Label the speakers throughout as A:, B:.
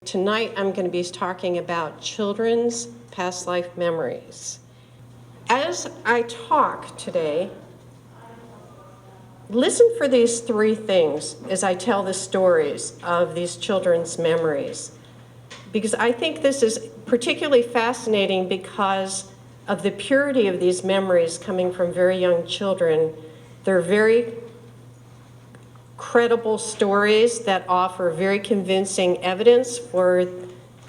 A: Tonight I'm going to be talking about children's past life memories. As I talk today, listen for these three things as I tell the stories of these children's memories, because I think this is particularly fascinating because of the purity of these memories coming from very young children. They're very credible stories that offer very convincing evidence for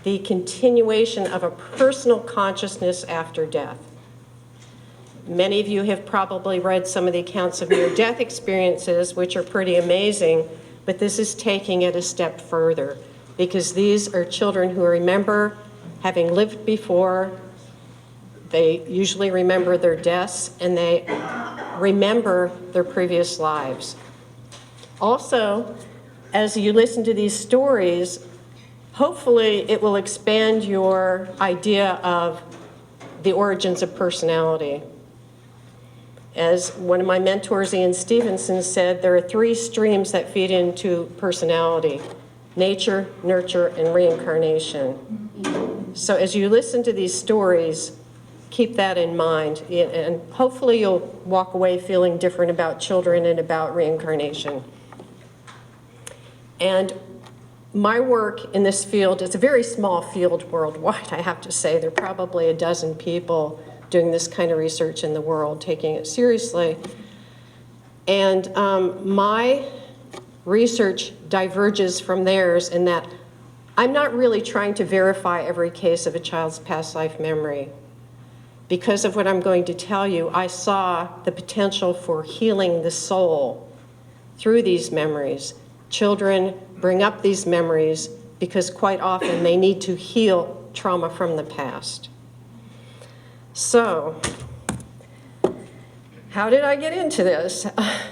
A: the continuation of a personal consciousness after death. Many of you have probably read some of the accounts of near-death experiences, which are pretty amazing, but this is taking it a step further, because these are children who remember having lived before. They usually remember their deaths, and they remember their previous lives. Also, as you listen to these stories, hopefully it will expand your idea of the origins of personality. As one of my mentors, Ian Stevenson, said, there are three streams that feed into personality: nature, nurture, and reincarnation. So as you listen to these stories, keep that in mind, and hopefully you'll walk away feeling different about children and about reincarnation. And my work in this field is a very small field worldwide, I have to say. There are probably a dozen people doing this kind of research in the world, taking it seriously. And my research diverges from theirs in that I'm not really trying to verify every case of a child's past life memory. Because of what I'm going to tell you, I saw the potential for healing the soul through these memories. Children bring up these memories because quite often they need to heal trauma from the past. So, how did I get into this?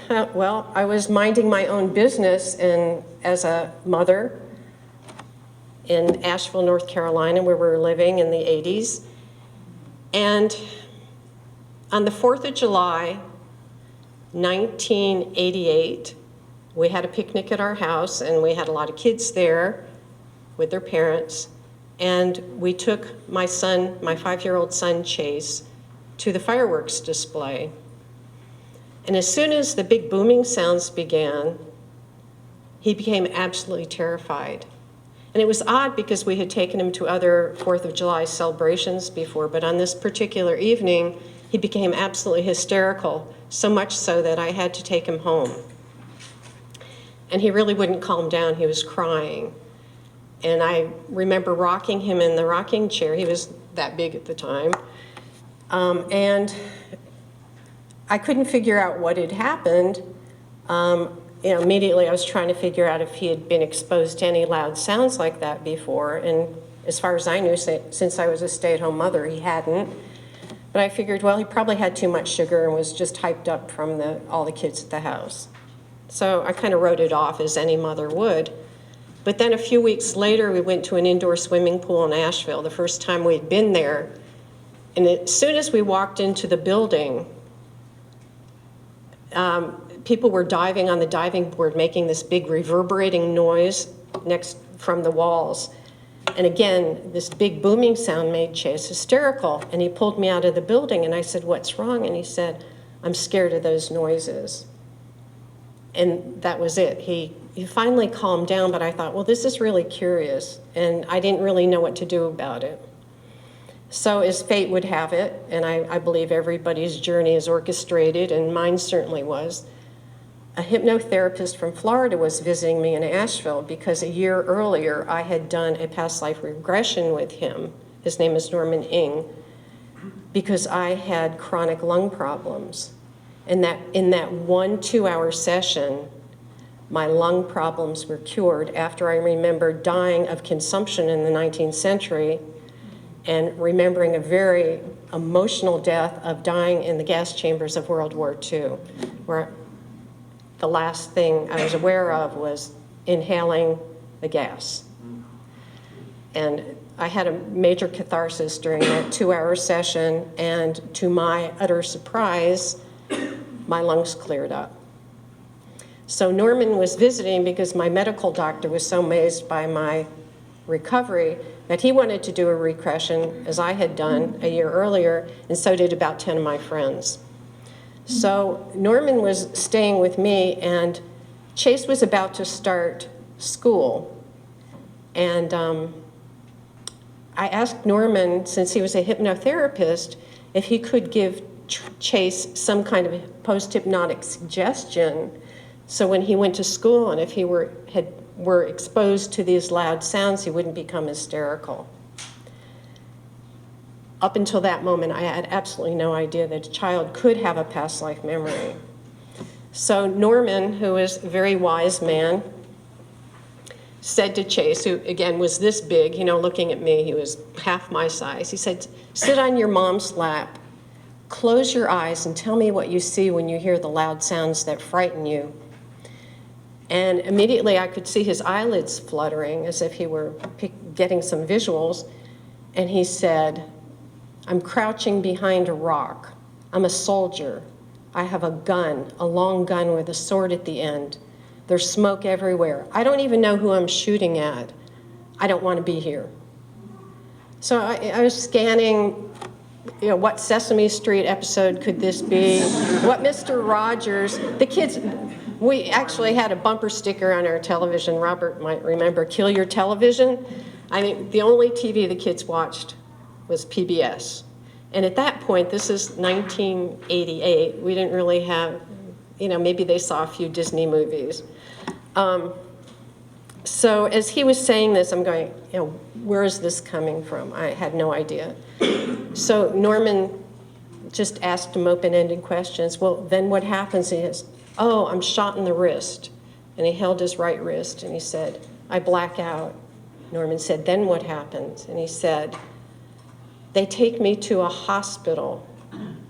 A: Well, I was minding my own business as a mother in Asheville, North Carolina, where we were living in the 80s. And on the 4th of July, 1988, we had a picnic at our house, and we had a lot of kids there with their parents. And we took my son, my 5-year-old son, Chase, to the fireworks display. And as soon as the big booming sounds began, he became absolutely terrified. And it was odd because we had taken him to other 4th of July celebrations before, but on this particular evening, he became absolutely hysterical, so much so that I had to take him home. And he really wouldn't calm down. He was crying. And I remember rocking him in the rocking chair. He was that big at the time. And I couldn't figure out what had happened. Immediately I was trying to figure out if he had been exposed to any loud sounds like that before. And as far as I knew, since I was a stay-at-home mother, he hadn't. But I figured, well, he probably had too much sugar and was just hyped up from all the kids at the house. So I kind of wrote it off, as any mother would. But then a few weeks later, we went to an indoor swimming pool in Asheville, the first time we'd been there. And as soon as we walked into the building, people were diving on the diving board, making this big reverberating noise from the walls. And again, this big booming sound made Chase hysterical. And he pulled me out of the building, and I said, "What's wrong?" And he said, "I'm scared of those noises." And that was it. He finally calmed down, but I thought, well, this is really curious, and I didn't really know what to do about it. So as fate would have it, and I believe everybody's journey is orchestrated, and mine certainly was, a hypnotherapist from Florida was visiting me in Asheville because a year earlier I had done a past life regression with him. His name is Norman Ng, because I had chronic lung problems. And that in that 1 2-hour session, my lung problems were cured after I remembered dying of consumption in the 19th century and remembering a very emotional death of dying in the gas chambers of World War II, where the last thing I was aware of was inhaling the gas. And I had a major catharsis during that 2-hour session, and to my utter surprise, my lungs cleared up. So Norman was visiting because my medical doctor was so amazed by my recovery, that he wanted to do a regression, as I had done a year earlier, and so did about 10 of my friends. So Norman was staying with me, and Chase was about to start school. And I asked Norman, since he was a hypnotherapist, if he could give Chase some kind of post-hypnotic suggestion, so when he went to school and if he were exposed to these loud sounds, he wouldn't become hysterical. Up until that moment, I had absolutely no idea that a child could have a past life memory. So Norman, who is a very wise man, said to Chase, who again was this big, looking at me, he was half my size, he said, sit on your mom's lap, close your eyes and tell me what you see when you hear the loud sounds that frighten you. And immediately I could see his eyelids fluttering as if he were getting some visuals. And he said, I'm crouching behind a rock. I'm a soldier. I have a gun, a long gun with a sword at the end. There's smoke everywhere. I don't even know who I'm shooting at. I don't want to be here. So I was scanning, what Sesame Street episode could this be? What Mr. Rogers, the kids, we actually had a bumper sticker on our television. Robert might remember, kill your television. I mean, the only TV the kids watched was PBS. And at that point, this is 1988, we didn't really have, maybe they saw a few Disney movies. So as he was saying this, I'm going, where is this coming from? I had no idea. So Norman just asked him open-ended questions. Well, then what happens is, oh, I'm shot in the wrist. And he held his right wrist and he said, I black out. Norman said, then what happens? And he said, they take me to a hospital,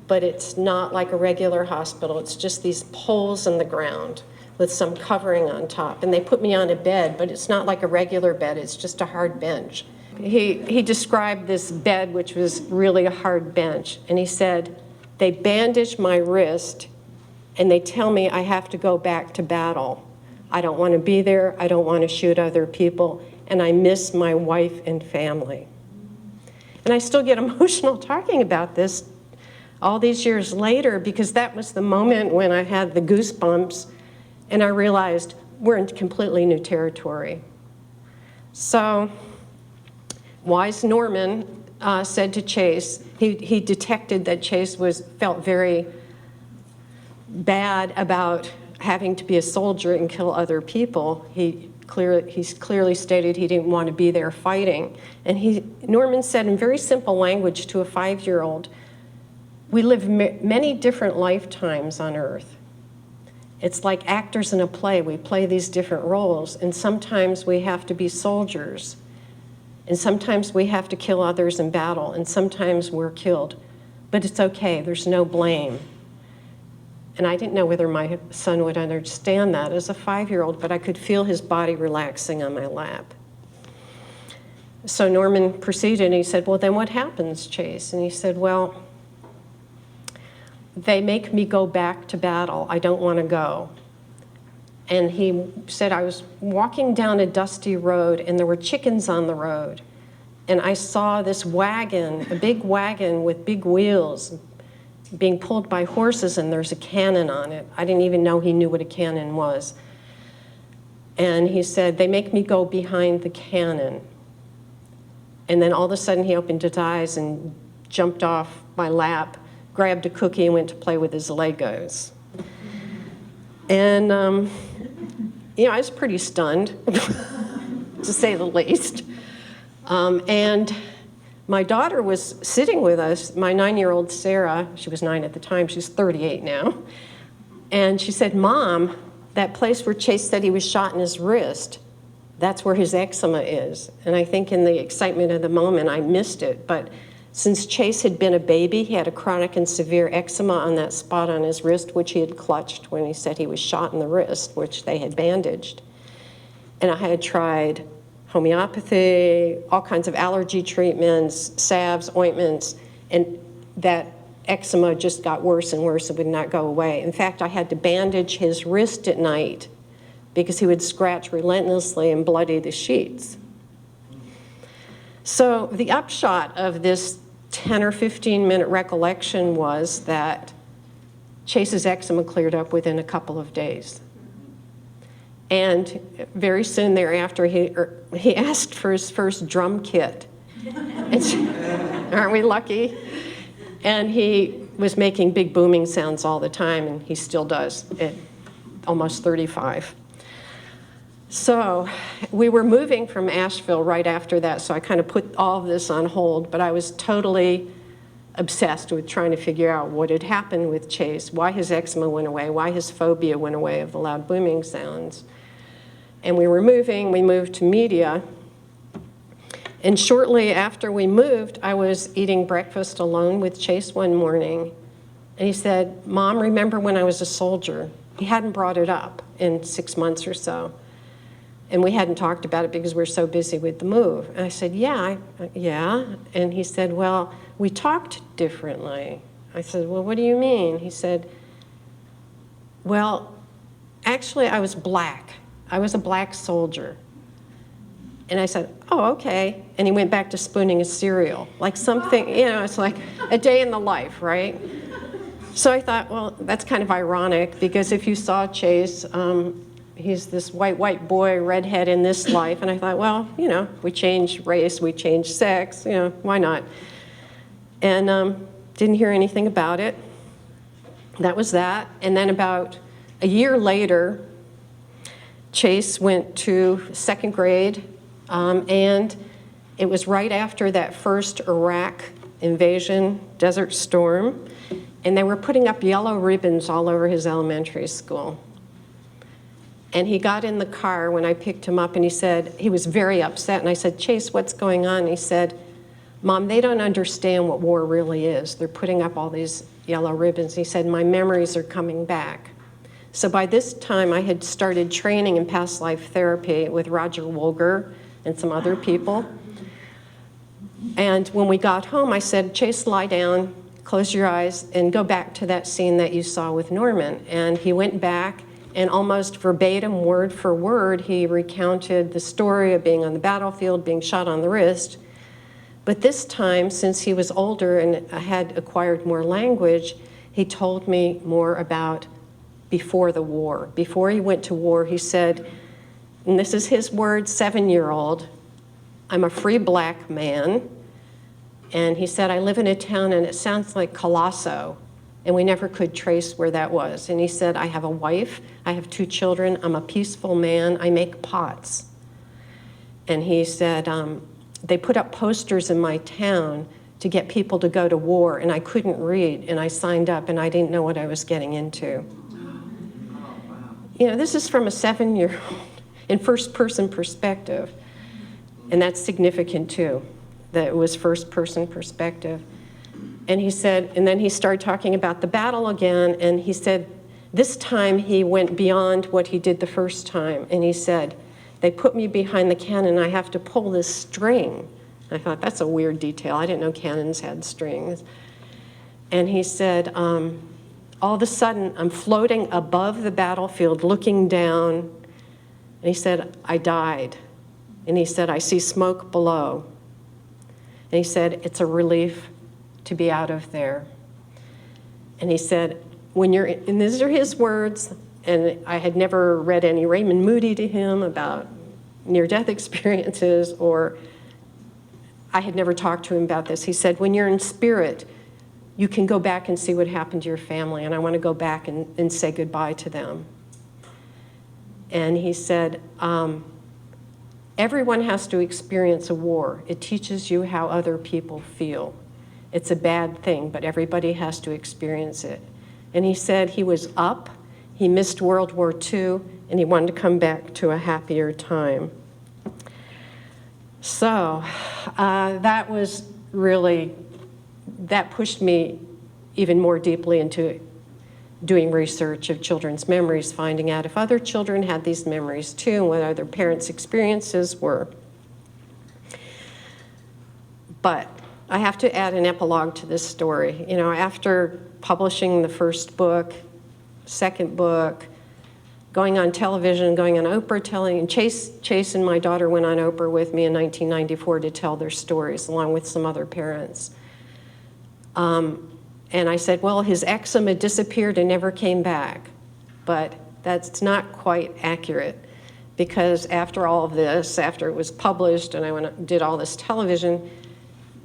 A: but it's not like a regular hospital. It's just these poles in the ground with some covering on top. And they put me on a bed, but it's not like a regular bed. It's just a hard bench. He described this bed, which was really a hard bench. And he said, they bandage my wrist and they tell me I have to go back to battle. I don't want to be there. I don't want to shoot other people. And I miss my wife and family. And I still get emotional talking about this all these years later, because that was the moment when I had the goosebumps and I realized we're in completely new territory. So wise Norman said to Chase, he detected that Chase felt very bad about having to be a soldier and kill other people. He's clearly stated he didn't want to be there fighting. And Norman said in very simple language to a 5-year-old, we live many different lifetimes on Earth. It's like actors in a play. We play these different roles, and sometimes we have to be soldiers, and sometimes we have to kill others in battle, and sometimes we're killed. But it's okay, there's no blame. And I didn't know whether my son would understand that as a 5-year-old, but I could feel his body relaxing on my lap. So Norman proceeded and he said, well, then what happens, Chase? And he said, well, they make me go back to battle. I don't want to go. And he said, I was walking down a dusty road and there were chickens on the road. And I saw this wagon, a big wagon with big wheels, being pulled by horses, and there's a cannon on it. I didn't even know he knew what a cannon was. And he said, they make me go behind the cannon. And then all of a sudden he opened his eyes and jumped off my lap, grabbed a cookie and went to play with his Legos. And, I was pretty stunned, to say the least. And my daughter was sitting with us, my 9-year-old Sarah, she was 9 at the time, she's 38 now, and she said, Mom, that place where Chase said he was shot in his wrist, that's where his eczema is. And I think in the excitement of the moment, I missed it, but since Chase had been a baby, he had a chronic and severe eczema on that spot on his wrist, which he had clutched when he said he was shot in the wrist, which they had bandaged. And I had tried homeopathy, all kinds of allergy treatments, salves, ointments, and that eczema just got worse and worse. It would not go away. In fact, I had to bandage his wrist at night because he would scratch relentlessly and bloody the sheets. So the upshot of this 10 or 15 minute recollection was that Chase's eczema cleared up within a couple of days. And very soon thereafter, he asked for his first drum kit. Aren't we lucky? And he was making big booming sounds all the time, and he still does at almost 35. So we were moving from Asheville right after that, so I kind of put all of this on hold, but I was totally obsessed with trying to figure out what had happened with Chase, why his eczema went away, why his phobia went away of the loud booming sounds. And we were moving, we moved to Media, and shortly after we moved, I was eating breakfast alone with Chase one morning, and he said, "Mom, remember when I was a soldier?" He hadn't brought it up in 6 months or so. And we hadn't talked about it because we were so busy with the move. And I said, yeah. And he said, well, we talked differently. I said, well, what do you mean? He said, well, actually, I was black. I was a black soldier. And I said, oh, okay. And he went back to spooning his cereal. Like something, it's like a day in the life, right? So I thought, well, that's kind of ironic, because if you saw Chase, he's this white boy, redhead in this life. And I thought, well, we change race, we change sex, why not? And didn't hear anything about it. That was that. And then about a year later, Chase went to second grade, and it was right after that first Iraq invasion, Desert Storm, and they were putting up yellow ribbons all over his elementary school. And he got in the car when I picked him up, and he said, he was very upset, and I said, Chase, what's going on? And he said, Mom, they don't understand what war really is. They're putting up all these yellow ribbons. He said, my memories are coming back. So by this time, I had started training in past life therapy with Roger Wolger and some other people. And when we got home, I said, Chase, lie down, close your eyes, and go back to that scene that you saw with Norman. And he went back, and almost verbatim, word for word, he recounted the story of being on the battlefield, being shot on the wrist. But this time, since he was older and had acquired more language, he told me more about before the war. Before he went to war, he said, and this is his word, 7-year-old, I'm a free black man. And he said, I live in a town and it sounds like Colosso. And we never could trace where that was. And he said, I have a wife, I have 2 children, I'm a peaceful man, I make pots. And he said, they put up posters in my town to get people to go to war, and I couldn't read, and I signed up, and I didn't know what I was getting into. This is from a 7-year-old in first-person perspective, and that's significant too, that it was first-person perspective. And he said, and then he started talking about the battle again, and he said, this time he went beyond what he did the first time, and he said, they put me behind the cannon, I have to pull this string. I thought, that's a weird detail. I didn't know cannons had strings. And he said, all of a sudden, I'm floating above the battlefield, looking down, and he said, I died. And he said, I see smoke below. And he said, it's a relief to be out of there. And he said, when you're, and these are his words, and I had never read any Raymond Moody to him about near-death experiences, or I had never talked to him about this. He said, when you're in spirit, you can go back and see what happened to your family, and I want to go back and say goodbye to them. And he said, everyone has to experience a war. It teaches you how other people feel. It's a bad thing, but everybody has to experience it. And he said he was up, he missed World War II, and he wanted to come back to a happier time. So that was really, that pushed me even more deeply into doing research of children's memories, finding out if other children had these memories too, and what other parents' experiences were. But I have to add an epilogue to this story. After publishing the first book, second book, going on television, going on Oprah, telling, Chase and my daughter went on Oprah with me in 1994 to tell their stories, along with some other parents. And I said, well, his eczema disappeared and never came back. But that's not quite accurate, because after all of this, after it was published and I went and did all this television,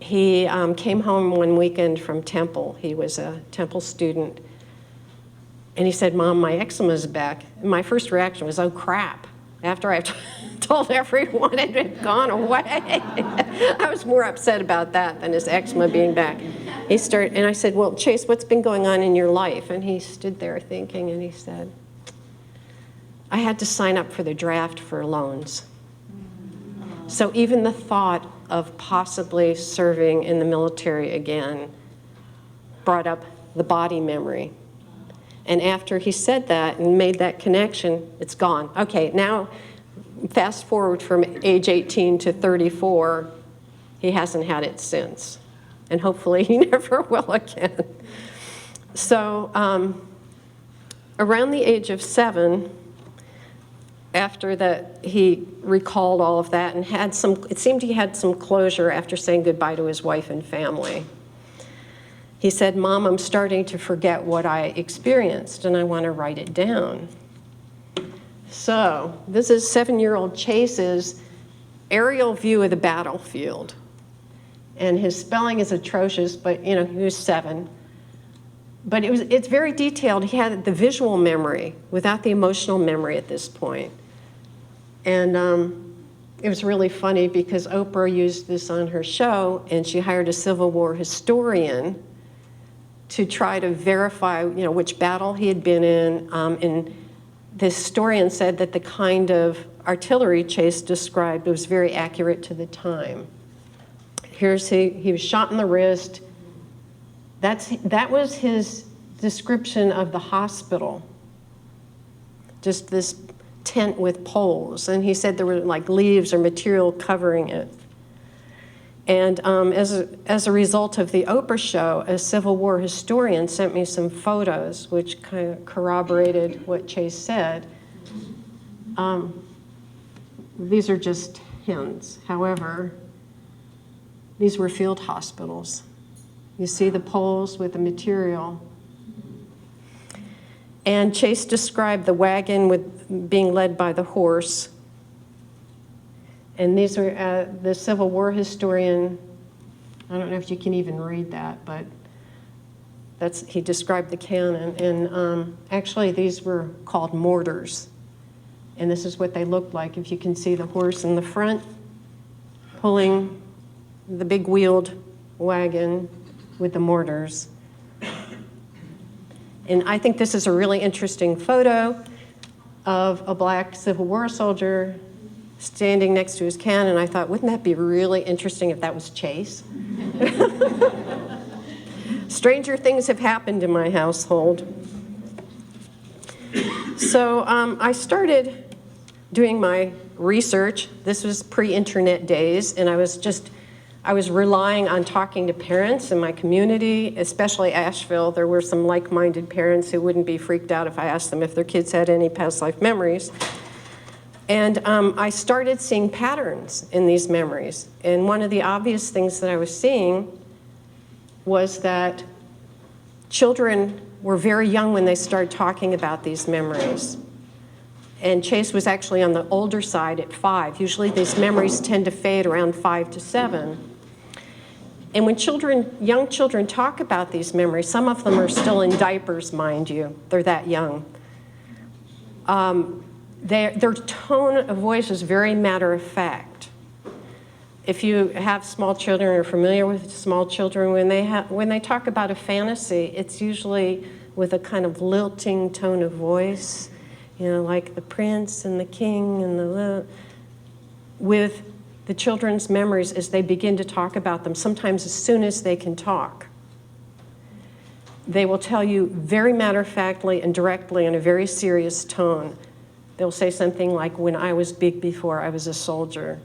A: he came home one weekend from Temple. He was a Temple student. And he said, Mom, my eczema's back. And my first reaction was, oh, crap. After I told everyone it had gone away. I was more upset about that than his eczema being back. And I said, well, Chase, what's been going on in your life? And he stood there thinking, and he said, I had to sign up for the draft for loans. So even the thought of possibly serving in the military again brought up the body memory. And after he said that and made that connection, it's gone. Okay, now fast forward from age 18 to 34, he hasn't had it since. And hopefully he never will again. So around the age of 7, after that, he recalled all of that and had some, it seemed he had some closure after saying goodbye to his wife and family. He said, Mom, I'm starting to forget what I experienced and I want to write it down. So this is 7-year-old Chase's aerial view of the battlefield. And his spelling is atrocious, but he was 7. But it's very detailed. He had the visual memory without the emotional memory at this point. And it was really funny because Oprah used this on her show, and she hired a Civil War historian to try to verify, which battle he had been in. And the historian said that the kind of artillery Chase described was very accurate to the time. Here's he was shot in the wrist. That was his description of the hospital. Just this tent with poles. And he said there were like leaves or material covering it. And as a result of the Oprah show, a Civil War historian sent me some photos which kind of corroborated what Chase said. These are just hints. However, these were field hospitals. You see the poles with the material. And Chase described the wagon with being led by the horse. And these were the Civil War historian. I don't know if you can even read that, but he described the cannon. And actually, these were called mortars. And this is what they looked like. If you can see the horse in the front pulling the big wheeled wagon with the mortars. And I think this is a really interesting photo of a black Civil War soldier standing next to his cannon. I thought, wouldn't that be really interesting if that was Chase? Stranger things have happened in my household. So I started doing my research. This was pre-internet days, and I was relying on talking to parents in my community, especially Asheville. There were some like-minded parents who wouldn't be freaked out if I asked them if their kids had any past life memories. And I started seeing patterns in these memories. And one of the obvious things that I was seeing was that children were very young when they started talking about these memories. And Chase was actually on the older side at 5. Usually these memories tend to fade around 5 to 7. And when young children talk about these memories, some of them are still in diapers, mind you. They're that young. Their tone of voice is very matter of fact. If you have small children or are familiar with small children, when they talk about a fantasy, it's usually with a kind of lilting tone of voice, like the prince and the king and with the children's memories as they begin to talk about them, sometimes as soon as they can talk. They will tell you very matter-of-factly and directly in a very serious tone. They'll say something like, when I was big before, I was a soldier.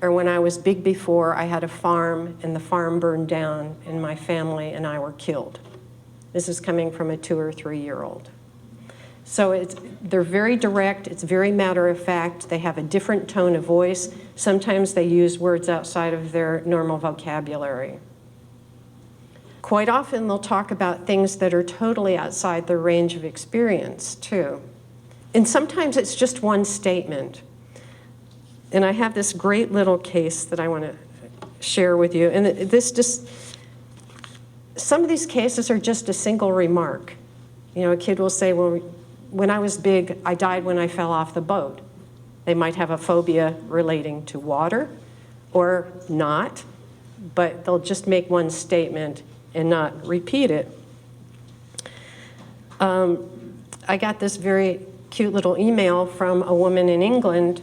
A: Or when I was big before, I had a farm and the farm burned down and my family and I were killed. This is coming from a 2 or 3-year-old. So they're very direct, it's very matter of fact, they have a different tone of voice. Sometimes they use words outside of their normal vocabulary. Quite often they'll talk about things that are totally outside their range of experience too. And sometimes it's just one statement. And I have this great little case that I want to share with you. And some of these cases are just a single remark. You know, a kid will say, well, when I was big, I died when I fell off the boat. They might have a phobia relating to water or not, but they'll just make one statement and not repeat it. I got this very cute little email from a woman in England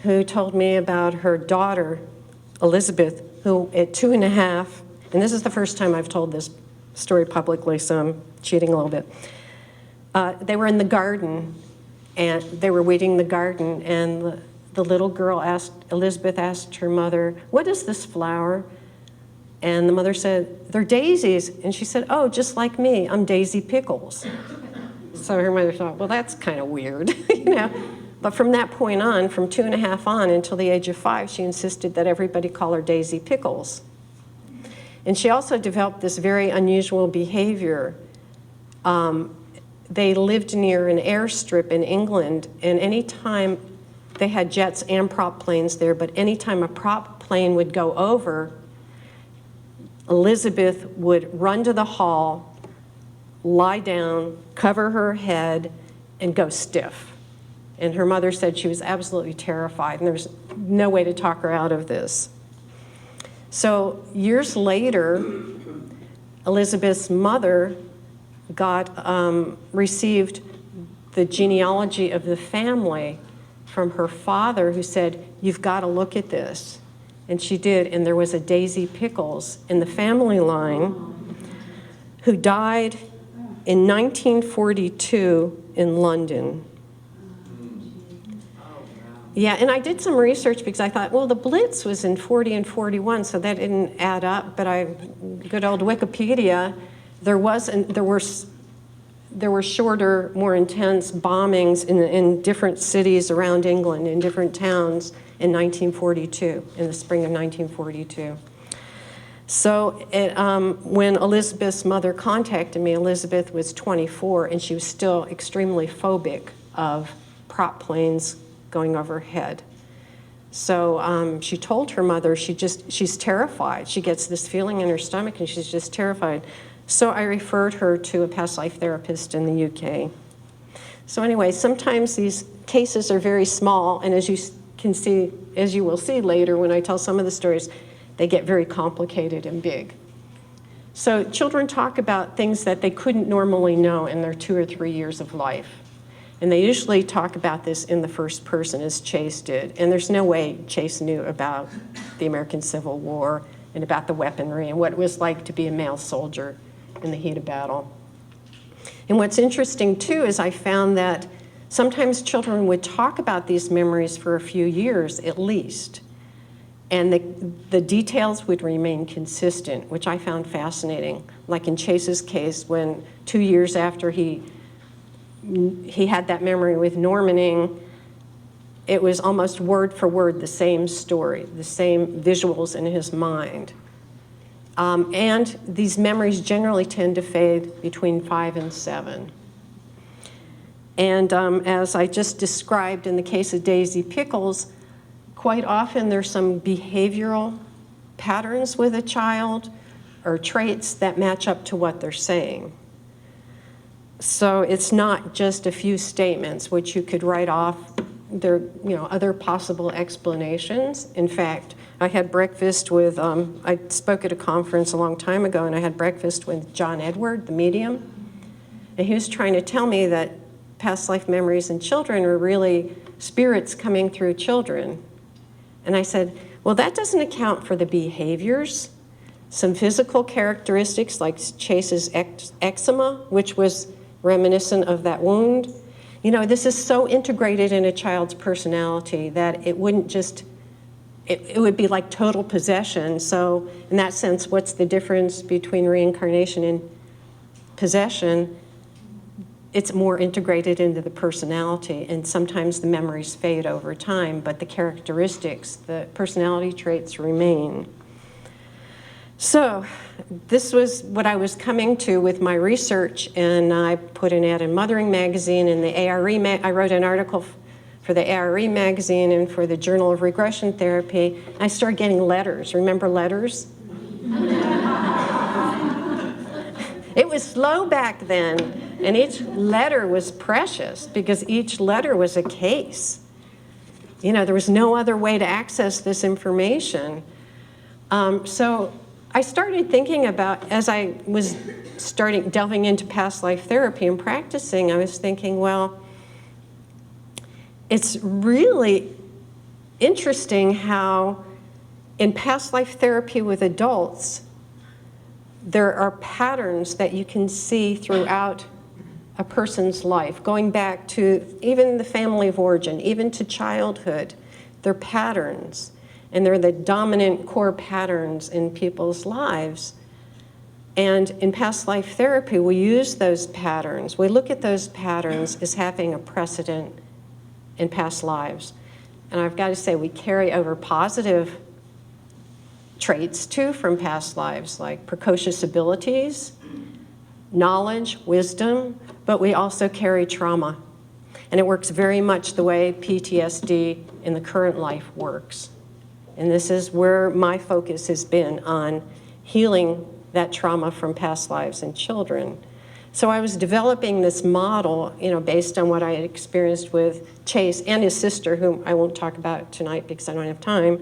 A: who told me about her daughter, Elizabeth, who at 2.5, and this is the first time I've told this story publicly, so I'm cheating a little bit. They were in the garden, and they were weeding the garden, and the little girl Elizabeth asked her mother, "What is this flower?" And the mother said, "They're daisies." And she said, "Oh, just like me, I'm Daisy Pickles." So her mother thought, well, that's kind of weird, you know. But from that point on, from 2.5 on until the age of 5, she insisted that everybody call her Daisy Pickles. And she also developed this very unusual behavior. They lived near an airstrip in England, and anytime they had jets and prop planes there, but anytime a prop plane would go over, Elizabeth would run to the hall, lie down, cover her head, and go stiff. And her mother said she was absolutely terrified, and there was no way to talk her out of this. So years later, Elizabeth's mother received the genealogy of the family from her father, who said, "You've got to look at this." And she did, and there was a Daisy Pickles in the family line who died in 1942 in London. Yeah, and I did some research because I thought, well, the Blitz was in 40 and 41, so that didn't add up. But good old Wikipedia, there were shorter, more intense bombings in different cities around England, in different towns in 1942, in the spring of 1942. So when Elizabeth's mother contacted me, Elizabeth was 24, and she was still extremely phobic of prop planes going overhead. So she told her mother she's terrified. She gets this feeling in her stomach, and she's just terrified. So I referred her to a past life therapist in the UK. So anyway, sometimes these cases are very small, and as you will see later when I tell some of the stories, they get very complicated and big. So children talk about things that they couldn't normally know in their 2 or 3 years of life. And they usually talk about this in the first person, as Chase did. And there's no way Chase knew about the American Civil War and about the weaponry and what it was like to be a male soldier in the heat of battle. And what's interesting, too, is I found that sometimes children would talk about these memories for a few years at least. And the details would remain consistent, which I found fascinating. Like in Chase's case, when 2 years after he had that memory with Normaning, it was almost word for word the same story, the same visuals in his mind. And these memories generally tend to fade between 5 and 7. And as I just described in the case of Daisy Pickles, quite often there's some behavioral patterns with a child or traits that match up to what they're saying. So it's not just a few statements which you could write off. There are other possible explanations. In fact, I had breakfast with, I spoke at a conference a long time ago, and I had breakfast with John Edward, the medium, and he was trying to tell me that past life memories in children are really spirits coming through children. And I said, well, that doesn't account for the behaviors, some physical characteristics like Chase's eczema, which was reminiscent of that wound. You know, this is so integrated in a child's personality that it wouldn't just, it would be like total possession. So in that sense, what's the difference between reincarnation and possession? it's more integrated into the personality, and sometimes the memories fade over time, but the characteristics, the personality traits remain. So this was what I was coming to with my research, and I put an ad in Mothering Magazine and the ARE. I wrote an article for the ARE magazine and for the Journal of Regression Therapy. I started getting letters. Remember letters? It was slow back then, and each letter was precious because each letter was a case. You know, there was no other way to access this information. So I started thinking about, as I was delving into past life therapy and practicing, I was thinking, well, it's really interesting how in past life therapy with adults, there are patterns that you can see throughout a person's life, going back to even the family of origin, even to childhood. They're patterns, and they're the dominant core patterns in people's lives. And in past life therapy, we use those patterns. We look at those patterns as having a precedent in past lives. And I've got to say, we carry over positive traits too from past lives, like precocious abilities, knowledge, wisdom, but we also carry trauma. And it works very much the way PTSD in the current life works. And this is where my focus has been, on healing that trauma from past lives in children. So I was developing this model, you know, based on what I had experienced with Chase and his sister, whom I won't talk about tonight because I don't have time,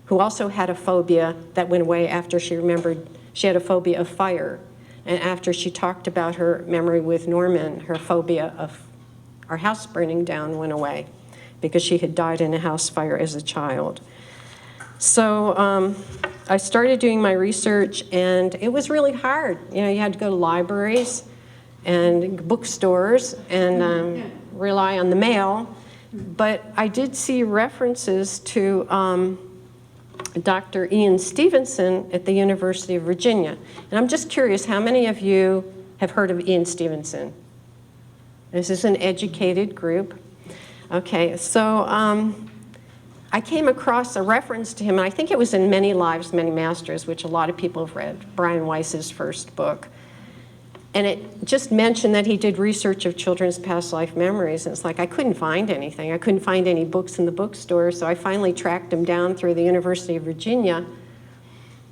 A: who also had a phobia that went away after she remembered she had a phobia of fire. And after she talked about her memory with Norman, her phobia of our house burning down went away because she had died in a house fire as a child. So I started doing my research, and it was really hard. You know, you had to go to libraries and bookstores and rely on the mail. But I did see references to Dr. Ian Stevenson at the University of Virginia. And I'm just curious, how many of you have heard of Ian Stevenson? This is an educated group. Okay, so I came across a reference to him, and I think it was in Many Lives, Many Masters, which a lot of people have read, Brian Weiss's first book. And it just mentioned that he did research of children's past life memories. And it's like, I couldn't find anything. I couldn't find any books in the bookstore. So I finally tracked him down through the University of Virginia.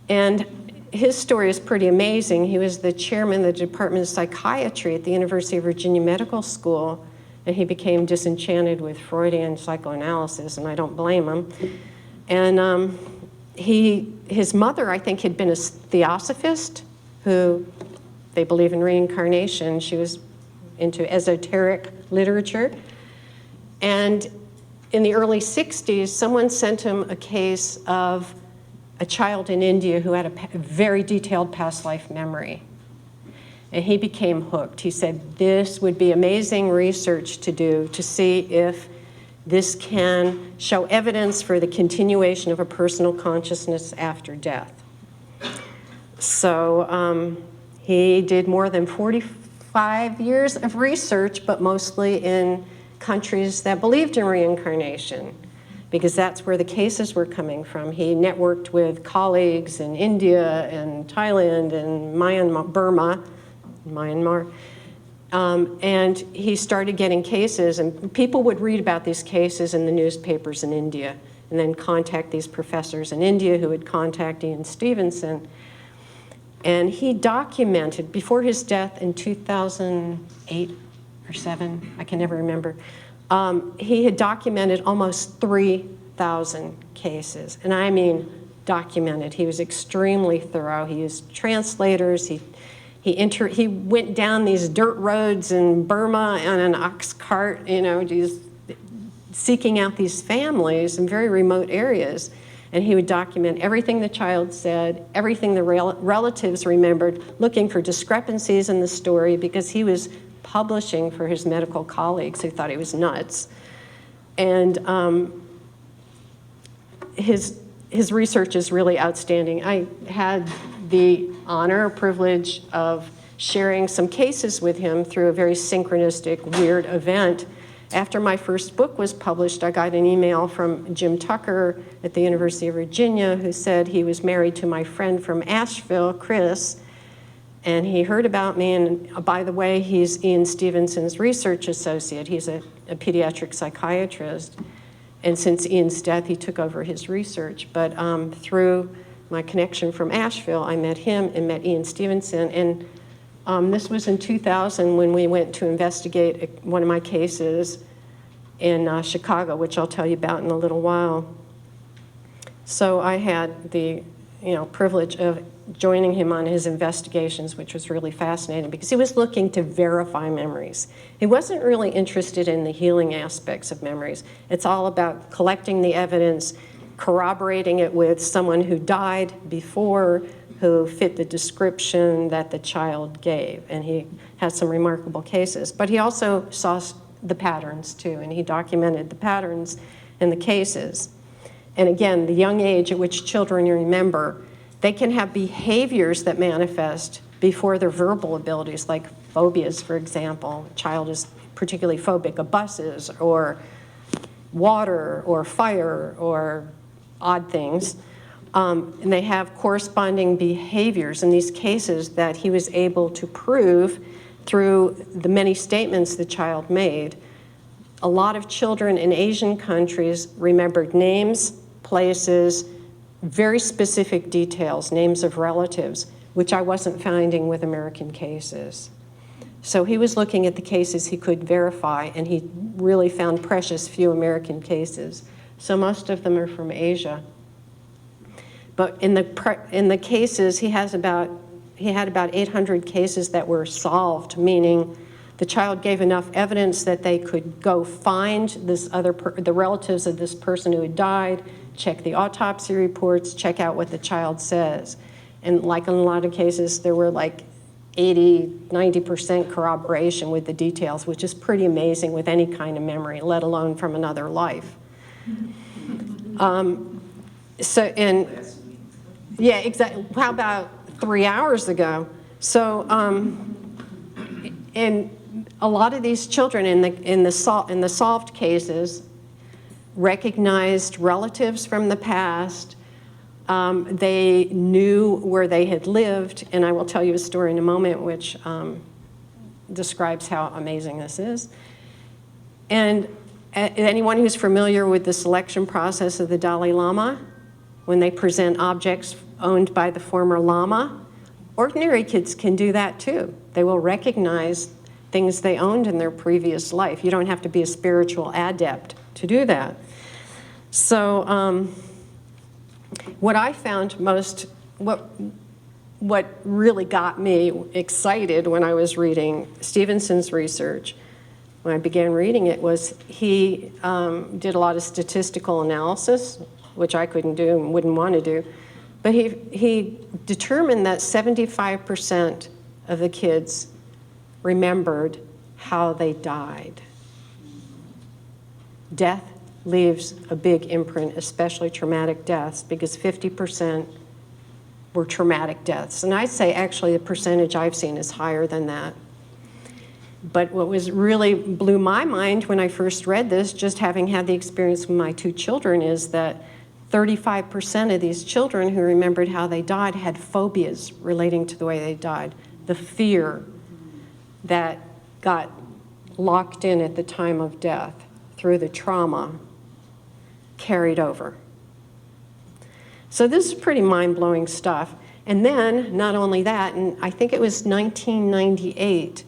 A: And his story is pretty amazing. He was the chairman of the Department of Psychiatry at the University of Virginia Medical School. And he became disenchanted with Freudian psychoanalysis, and I don't blame him. And his mother, I think, had been a theosophist who, they believe in reincarnation. She was into esoteric literature. And in the early 60s, someone sent him a case of a child in India who had a very detailed past life memory. And he became hooked. He said, this would be amazing research to do to see if this can show evidence for the continuation of a personal consciousness after death. So he did more than 45 years of research, but mostly in countries that believed in reincarnation, because that's where the cases were coming from. He networked with colleagues in India and Thailand and Myanmar, and he started getting cases, and people would read about these cases in the newspapers in India, and then contact these professors in India who would contact Ian Stevenson. And he documented, before his death in 2008 or 7, I can never remember, he had documented almost 3,000 cases. And I mean documented. He was extremely thorough. He used translators. He went down these dirt roads in Burma on an ox cart, you know, just seeking out these families in very remote areas. And he would document everything the child said, everything the relatives remembered, looking for discrepancies in the story, because he was publishing for his medical colleagues who thought he was nuts. And his research is really outstanding. I had the honor, privilege of sharing some cases with him through a very synchronistic, weird event. After my first book was published, I got an email from Jim Tucker at the University of Virginia who said he was married to my friend from Asheville, Chris, and he heard about me, and by the way, he's Ian Stevenson's research associate. He's a pediatric psychiatrist, and since Ian's death, he took over his research. But through my connection from Asheville, I met him and met Ian Stevenson, and this was in 2000 when we went to investigate one of my cases in Chicago, which I'll tell you about in a little while. So I had the privilege of joining him on his investigations, which was really fascinating because he was looking to verify memories. He wasn't really interested in the healing aspects of memories. It's all about collecting the evidence, corroborating it with someone who died before, who fit the description that the child gave. And he has some remarkable cases. But he also saw the patterns too, and he documented the patterns in the cases. And again, the young age at which children remember, they can have behaviors that manifest before their verbal abilities, like phobias, for example. A child is particularly phobic of buses or water or fire or odd things. And they have corresponding behaviors in these cases that he was able to prove through the many statements the child made. A lot of children in Asian countries remembered names, places, very specific details, names of relatives, which I wasn't finding with American cases. So he was looking at the cases he could verify, and he really found precious few American cases. So most of them are from Asia. But in the cases, he had about 800 cases that were solved, meaning the child gave enough evidence that they could go find the relatives of this person who had died, check the autopsy reports, check out what the child says. And like in a lot of cases, there were like 80, 90% corroboration with the details, which is pretty amazing with any kind of memory, let alone from another life. Yeah, exactly. How about 3 hours ago? So, and a lot of these children in the solved cases recognized relatives from the past. They knew where they had lived, and I will tell you a story in a moment which describes how amazing this is. And anyone who's familiar with the selection process of the Dalai Lama, when they present objects owned by the former Lama, ordinary kids can do that too. They will recognize things they owned in their previous life. You don't have to be a spiritual adept to do that. So what I found what really got me excited when I was reading Stevenson's research, when I began reading it, was he did a lot of statistical analysis, which I couldn't do and wouldn't want to do. But he determined that 75% of the kids remembered how they died. Death leaves a big imprint, especially traumatic deaths, because 50% were traumatic deaths. And I'd say actually the percentage I've seen is higher than that. But what was really blew my mind when I first read this, just having had the experience with my two children, is that 35% of these children who remembered how they died had phobias relating to the way they died. The fear that got locked in at the time of death through the trauma carried over. So this is pretty mind-blowing stuff. And then, not only that, and I think it was 1998,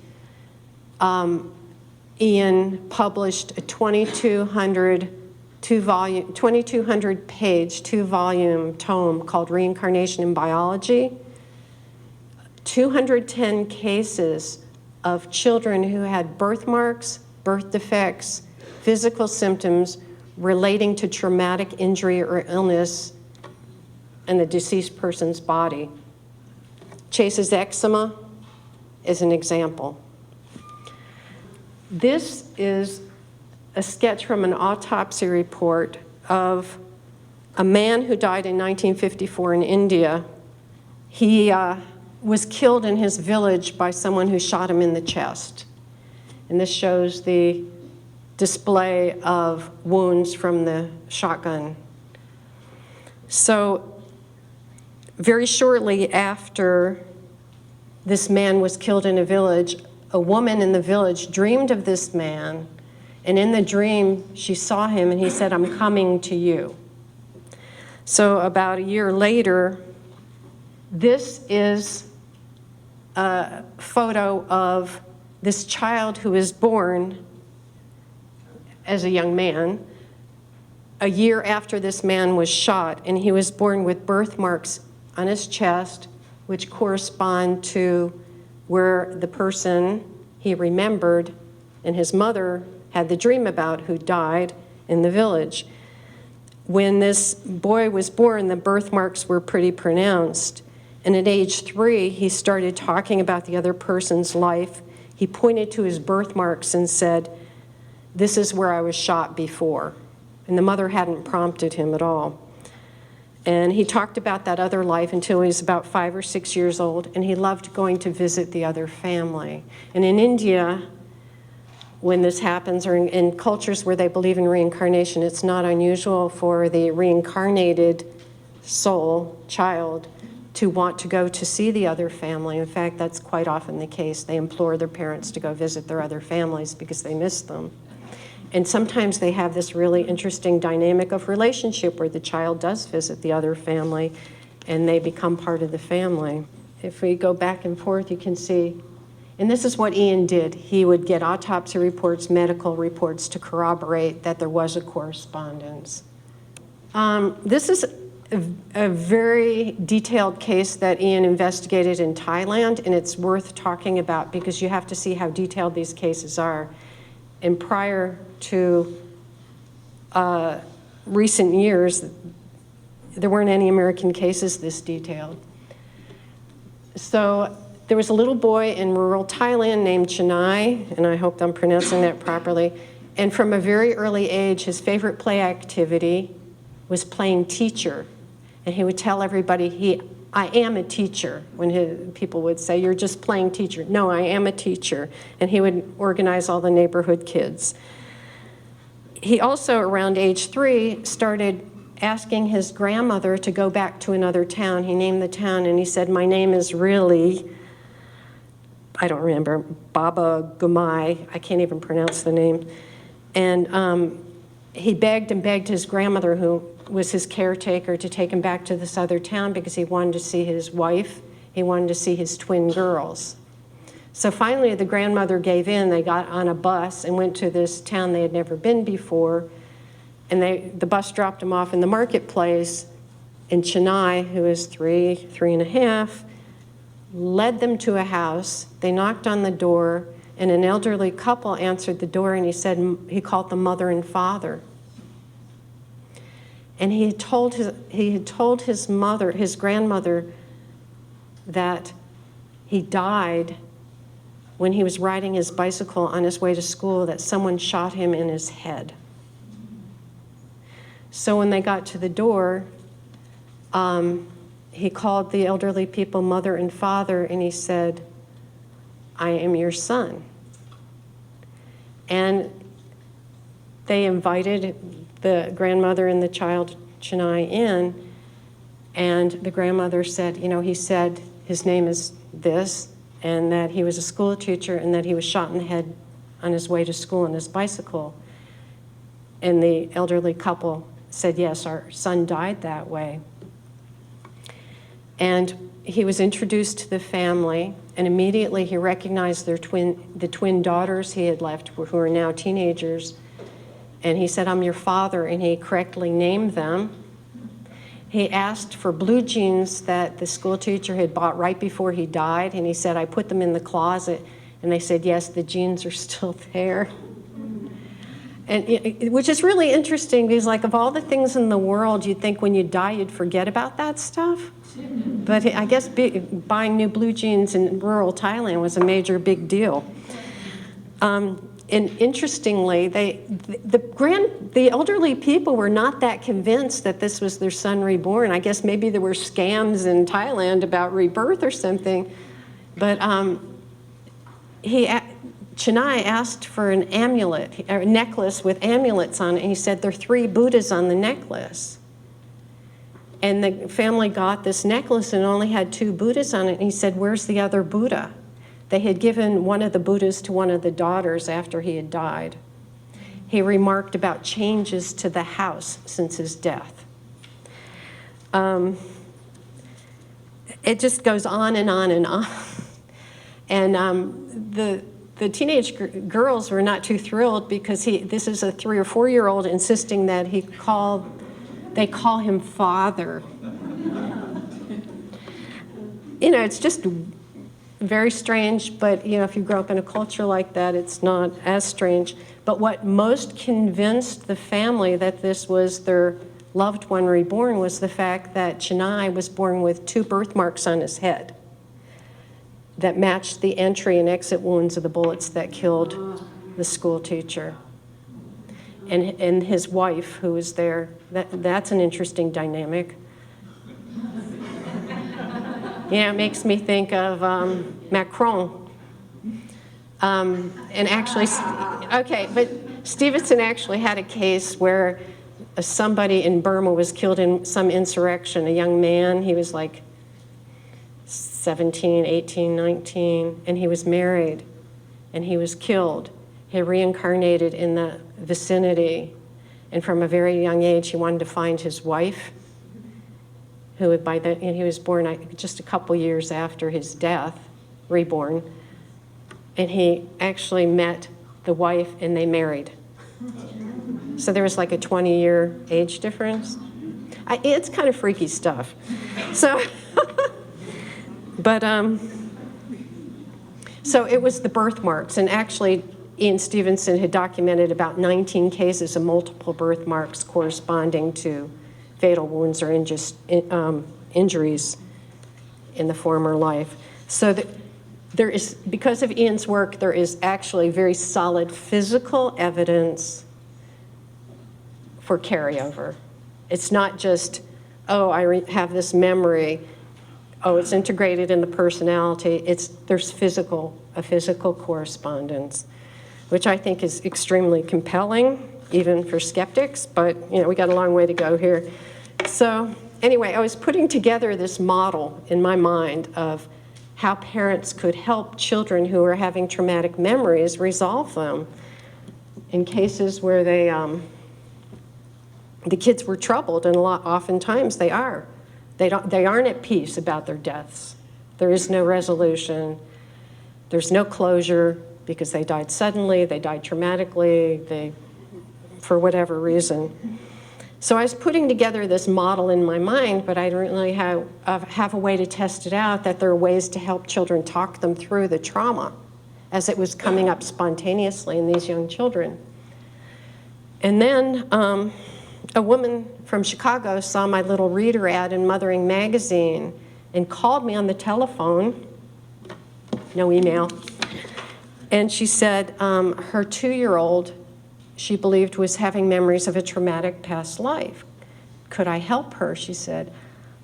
A: Ian published a 2,200-page, two-volume tome called Reincarnation in Biology. 210 cases of children who had birthmarks, birth defects, physical symptoms relating to traumatic injury or illness in the deceased person's body. Chase's eczema is an example. This is a sketch from an autopsy report of a man who died in 1954 in India. He was killed in his village by someone who shot him in the chest. And this shows the display of wounds from the shotgun. So very shortly after this man was killed in a village, a woman in the village dreamed of this man, and in the dream she saw him and he said, "I'm coming to you." So about a year later, this is a photo of this child who was born as a young man a year after this man was shot, and he was born with birthmarks on his chest, which correspond to where the person he remembered and his mother had the dream about who died in the village. When this boy was born, the birthmarks were pretty pronounced. And at age 3, he started talking about the other person's life. He pointed to his birthmarks and said, "This is where I was shot before." And the mother hadn't prompted him at all. And he talked about that other life until he was about 5 or 6 years old, and he loved going to visit the other family. And in India, when this happens, or in cultures where they believe in reincarnation, it's not unusual for the reincarnated soul, child, to want to go to see the other family. In fact, that's quite often the case. They implore their parents to go visit their other families because they miss them. And sometimes they have this really interesting dynamic of relationship where the child does visit the other family and they become part of the family. If we go back and forth, you can see, and this is what Ian did. He would get autopsy reports, medical reports to corroborate that there was a correspondence. This is a very detailed case that Ian investigated in Thailand, and it's worth talking about because you have to see how detailed these cases are. And prior to recent years, there weren't any American cases this detailed. So there was a little boy in rural Thailand named Chennai, and I hope I'm pronouncing that properly. And from a very early age, his favorite play activity was playing teacher. And he would tell everybody, I am a teacher, when people would say, "You're just playing teacher." "No, I am a teacher." And he would organize all the neighborhood kids. He also, around age 3, started asking his grandmother to go back to another town. He named the town, and he said, "My name is really," I don't remember, Baba Gumai. I can't even pronounce the name. And he begged and begged his grandmother, who was his caretaker, to take him back to this other town because he wanted to see his wife. He wanted to see his twin girls. So finally, the grandmother gave in. They got on a bus and went to this town they had never been before. And the bus dropped him off in the marketplace. And Chennai, who was 3.5, led them to a house. They knocked on the door, and an elderly couple answered the door, and he called them mother and father. And he had told his mother, his grandmother, that he died when he was riding his bicycle on his way to school, that someone shot him in his head. So when they got to the door, he called the elderly people mother and father, and he said, "I am your son." And they invited the grandmother and the child, Chennai, in, and the grandmother said, he said his name is this, and that he was a school teacher, and that he was shot in the head on his way to school on his bicycle. And the elderly couple said, "Yes, our son died that way." And he was introduced to the family, and immediately he recognized the twin daughters he had left, who are now teenagers. And he said, "I'm your father," and he correctly named them. He asked for blue jeans that the school teacher had bought right before he died, and he said, "I put them in the closet." And they said, "Yes, the jeans are still there." And which is really interesting, because of all the things in the world, you'd think when you die you'd forget about that stuff. But I guess buying new blue jeans in rural Thailand was a major big deal. And interestingly, the elderly people were not that convinced that this was their son reborn. I guess maybe there were scams in Thailand about rebirth or something. But Chennai asked for an amulet, a necklace with amulets on it, and he said there are 3 Buddhas on the necklace. And the family got this necklace and only had 2 Buddhas on it, and he said, where's the other Buddha? They had given one of the Buddhas to one of the daughters after he had died. He remarked about changes to the house since his death. It just goes on and on and on. And the teenage girls were not too thrilled because this is a 3 or 4-year-old insisting that they call him father. You know, it's just very strange, but you know, if you grow up in a culture like that, it's not as strange. But what most convinced the family that this was their loved one reborn was the fact that Chennai was born with 2 birthmarks on his head that matched the entry and exit wounds of the bullets that killed the school teacher. And his wife, who was there, that's an interesting dynamic. Yeah, it makes me think of Macron. And actually, okay, but Stevenson actually had a case where somebody in Burma was killed in some insurrection, a young man. He was like 17, 18, 19, and he was married, and he was killed. He reincarnated in the vicinity, and from a very young age, he wanted to find his wife, who by then, and he was born just a couple years after his death, reborn, and he actually met the wife and they married. So there was like a 20-year age difference. It's kind of freaky stuff. So, but, so it was the birthmarks, and actually Ian Stevenson had documented about 19 cases of multiple birthmarks corresponding to fatal wounds or injuries in the former life. So there is, because of Ian's work, there is actually very solid physical evidence for carryover. It's not just, oh, I have this memory, oh, it's integrated in the personality. There's a physical correspondence, which I think is extremely compelling, even for skeptics, but you know, we got a long way to go here. So anyway, I was putting together this model in my mind of how parents could help children who are having traumatic memories resolve them in cases where the kids were troubled, and oftentimes they are. They aren't at peace about their deaths. There is no resolution. There's no closure because they died suddenly, they died traumatically, for whatever reason. So I was putting together this model in my mind, but I didn't really have a way to test it out, that there are ways to help children talk them through the trauma as it was coming up spontaneously in these young children. And then a woman from Chicago saw my little reader ad in Mothering Magazine and called me on the telephone, no email, and she said her 2-year-old, she believed, was having memories of a traumatic past life. Could I help her? She said,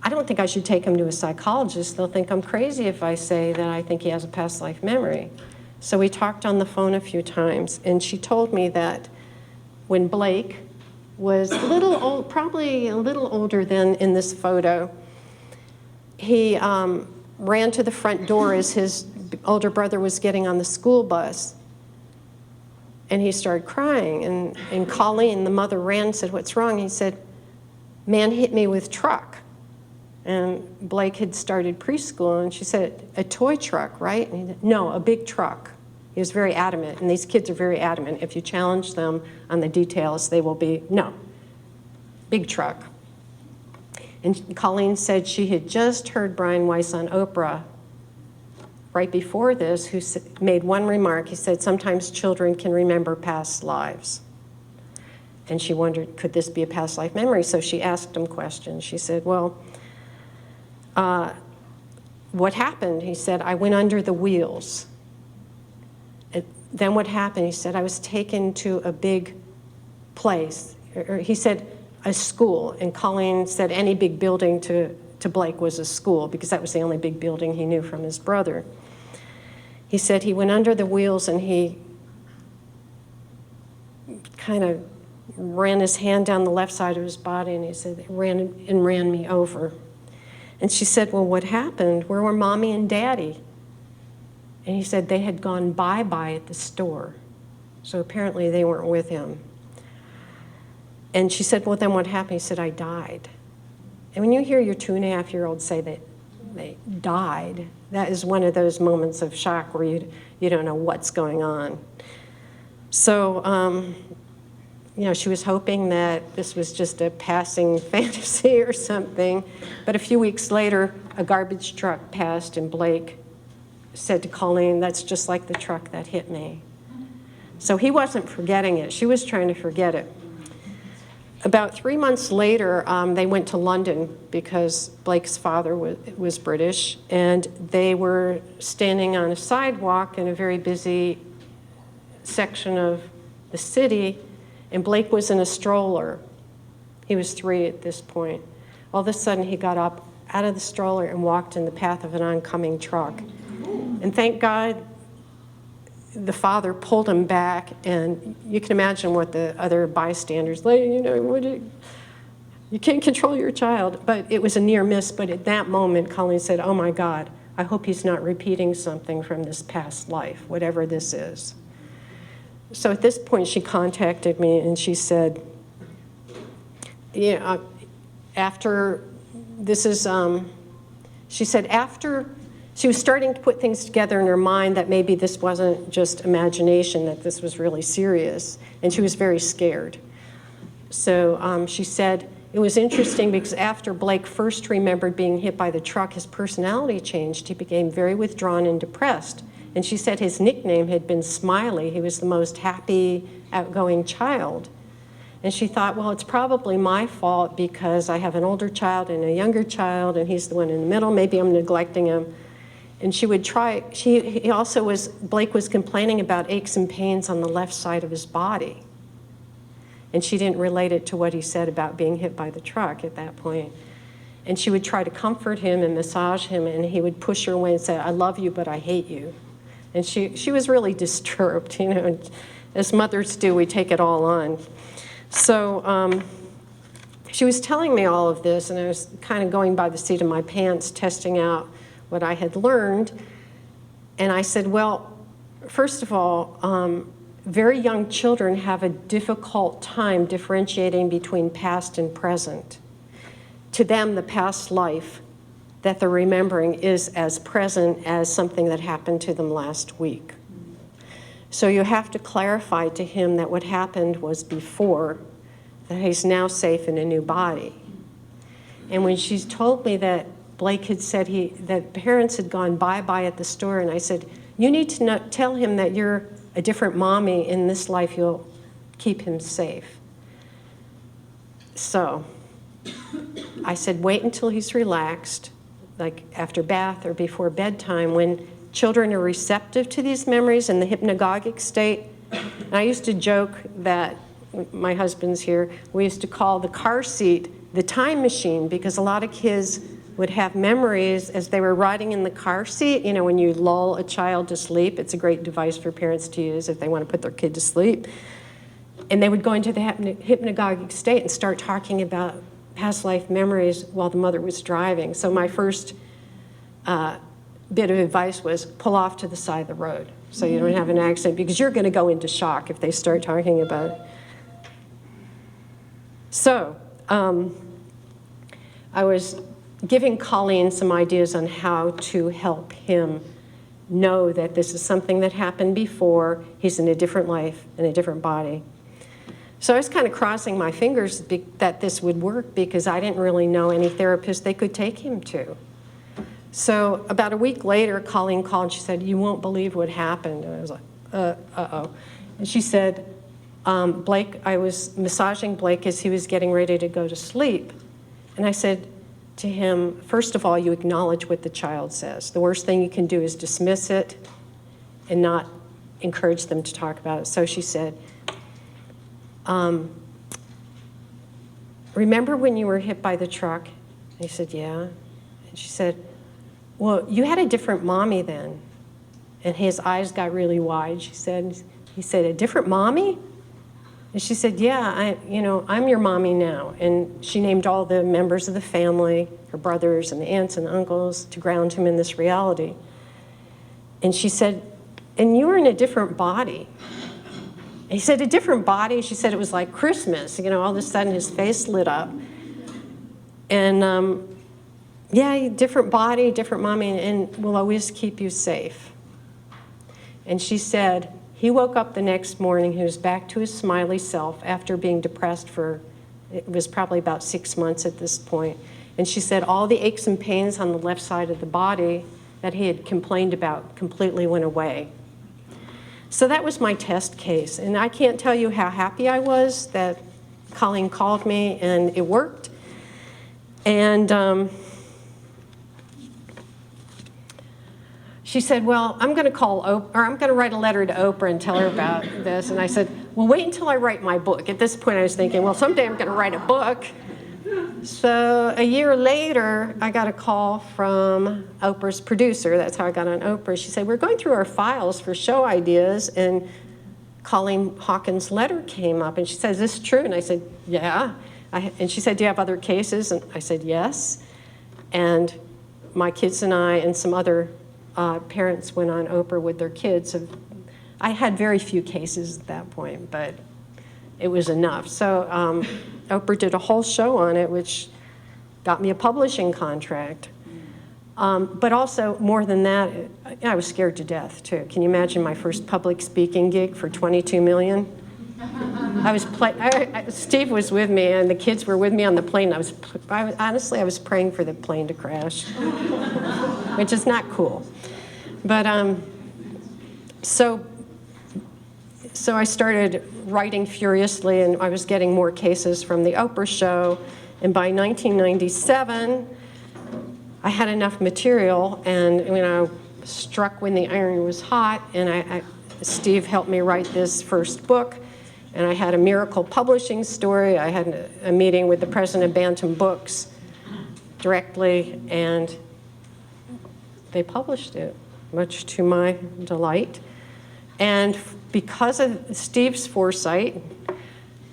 A: I don't think I should take him to a psychologist. They'll think I'm crazy if I say that I think he has a past life memory. So we talked on the phone a few times, and she told me that when Blake was a little old, probably a little older than in this photo, he ran to the front door as his older brother was getting on the school bus. And he started crying, and Colleen, the mother, ran and said, what's wrong? He said, man hit me with truck. And Blake had started preschool, and she said, a toy truck, right? And he said, no, a big truck. He was very adamant, and these kids are very adamant. If you challenge them on the details, they will be, no, big truck. And Colleen said she had just heard Brian Weiss on Oprah right before this, who made one remark. He said, sometimes children can remember past lives. And she wondered, could this be a past life memory? So she asked him questions. She said, well, what happened? He said, I went under the wheels. then what happened, he said, I was taken to a big place, or he said a school, and Colleen said any big building to Blake was a school because that was the only big building he knew from his brother. He said he went under the wheels and he kind of ran his hand down the left side of his body, and he said it ran me over. And she said, well, what happened? Where were Mommy and Daddy? And he said they had gone bye-bye at the store. So apparently they weren't with him. And she said, well, then what happened? He said, I died. And when you hear your 2.5-year-old say that they died, that is one of those moments of shock where you don't know what's going on. So, she was hoping that this was just a passing fantasy or something. But a few weeks later, a garbage truck passed, and Blake said to Colleen, that's just like the truck that hit me. So he wasn't forgetting it. She was trying to forget it. About 3 months later, they went to London because Blake's father was British, and they were standing on a sidewalk in a very busy section of the city, and Blake was in a stroller. He was 3 at this point. All of a sudden, he got up out of the stroller and walked in the path of an oncoming truck. And thank God the father pulled him back, and you can imagine what the other bystanders, you can't control your child. But it was a near miss, but at that moment, Colleen said, oh my God, I hope he's not repeating something from this past life, whatever this is. So at this point, she contacted me, and she said, after she was starting to put things together in her mind that maybe this wasn't just imagination, that this was really serious, and she was very scared. So she said, it was interesting because after Blake first remembered being hit by the truck, his personality changed. He became very withdrawn and depressed. And she said his nickname had been Smiley. He was the most happy, outgoing child. And she thought, well, it's probably my fault because I have an older child and a younger child, and he's the one in the middle. Maybe I'm neglecting him. And she would try, Blake was complaining about aches and pains on the left side of his body. And she didn't relate it to what he said about being hit by the truck at that point. And she would try to comfort him and massage him, and he would push her away and say, I love you, but I hate you. And she was really disturbed, as mothers do, we take it all on. So she was telling me all of this, and I was kind of going by the seat of my pants, testing out what I had learned. And I said, well, first of all, very young children have a difficult time differentiating between past and present. To them, the past life that they're remembering is as present as something that happened to them last week. So you have to clarify to him that what happened was before, that he's now safe in a new body. And when she's told me that Blake had said that parents had gone bye-bye at the store, and I said, you need to tell him that you're a different mommy in this life, you'll keep him safe. So I said, wait until he's relaxed, like after bath or before bedtime, when children are receptive to these memories in the hypnagogic state. And I used to joke that, my husband's here, we used to call the car seat the time machine, because a lot of kids would have memories as they were riding in the car seat. When you lull a child to sleep, it's a great device for parents to use if they want to put their kid to sleep. And they would go into the hypnagogic state and start talking about past life memories while the mother was driving. So my first bit of advice was pull off to the side of the road so you don't have an accident, because you're going to go into shock if they start talking about it. So I was giving Colleen some ideas on how to help him know that this is something that happened before. He's in a different life, in a different body. So I was kind of crossing my fingers that this would work, because I didn't really know any therapist they could take him to. So about a week later, Colleen called and she said, you won't believe what happened. And I was like, uh-oh. And she said, Blake, I was massaging Blake as he was getting ready to go to sleep. And I said to him, first of all, you acknowledge what the child says. The worst thing you can do is dismiss it and not encourage them to talk about it. So she said, remember when you were hit by the truck? And he said, yeah. And she said, well, you had a different mommy then. And his eyes got really wide. He said, a different mommy? And she said, yeah, I'm your mommy now. And she named all the members of the family, her brothers and the aunts and uncles, to ground him in this reality. And she said, and you were in a different body. And he said, a different body? She said it was like Christmas. All of a sudden his face lit up. And yeah, different body, different mommy, and we'll always keep you safe. And she said, he woke up the next morning, he was back to his smiley self after being depressed it was probably about 6 months at this point. And she said all the aches and pains on the left side of the body that he had complained about completely went away. So that was my test case. And I can't tell you how happy I was that Colleen called me and it worked. And she said, well, I'm going to write a letter to Oprah and tell her about this. And I said, well, wait until I write my book. At this point, I was thinking, well, someday I'm going to write a book. So a year later, I got a call from Oprah's producer. That's how I got on Oprah. She said, we're going through our files for show ideas, and Colleen Hawkins' letter came up. And she said, is this true? And I said, yeah. And she said, do you have other cases? And I said, yes. And my kids and I and some other parents went on Oprah with their kids. I had very few cases at that point, but it was enough. So Oprah did a whole show on it, which got me a publishing contract. But also, more than that, I was scared to death, too. Can you imagine my first public speaking gig for $22 million? Steve was with me, and the kids were with me on the plane. Honestly, I was praying for the plane to crash, which is not cool. But so I started writing furiously, and I was getting more cases from the Oprah show. And by 1997, I had enough material, and struck when the iron was hot. And Steve helped me write this first book. And I had a miracle publishing story. I had a meeting with the president of Bantam Books directly, and they published it, much to my delight. And because of Steve's foresight,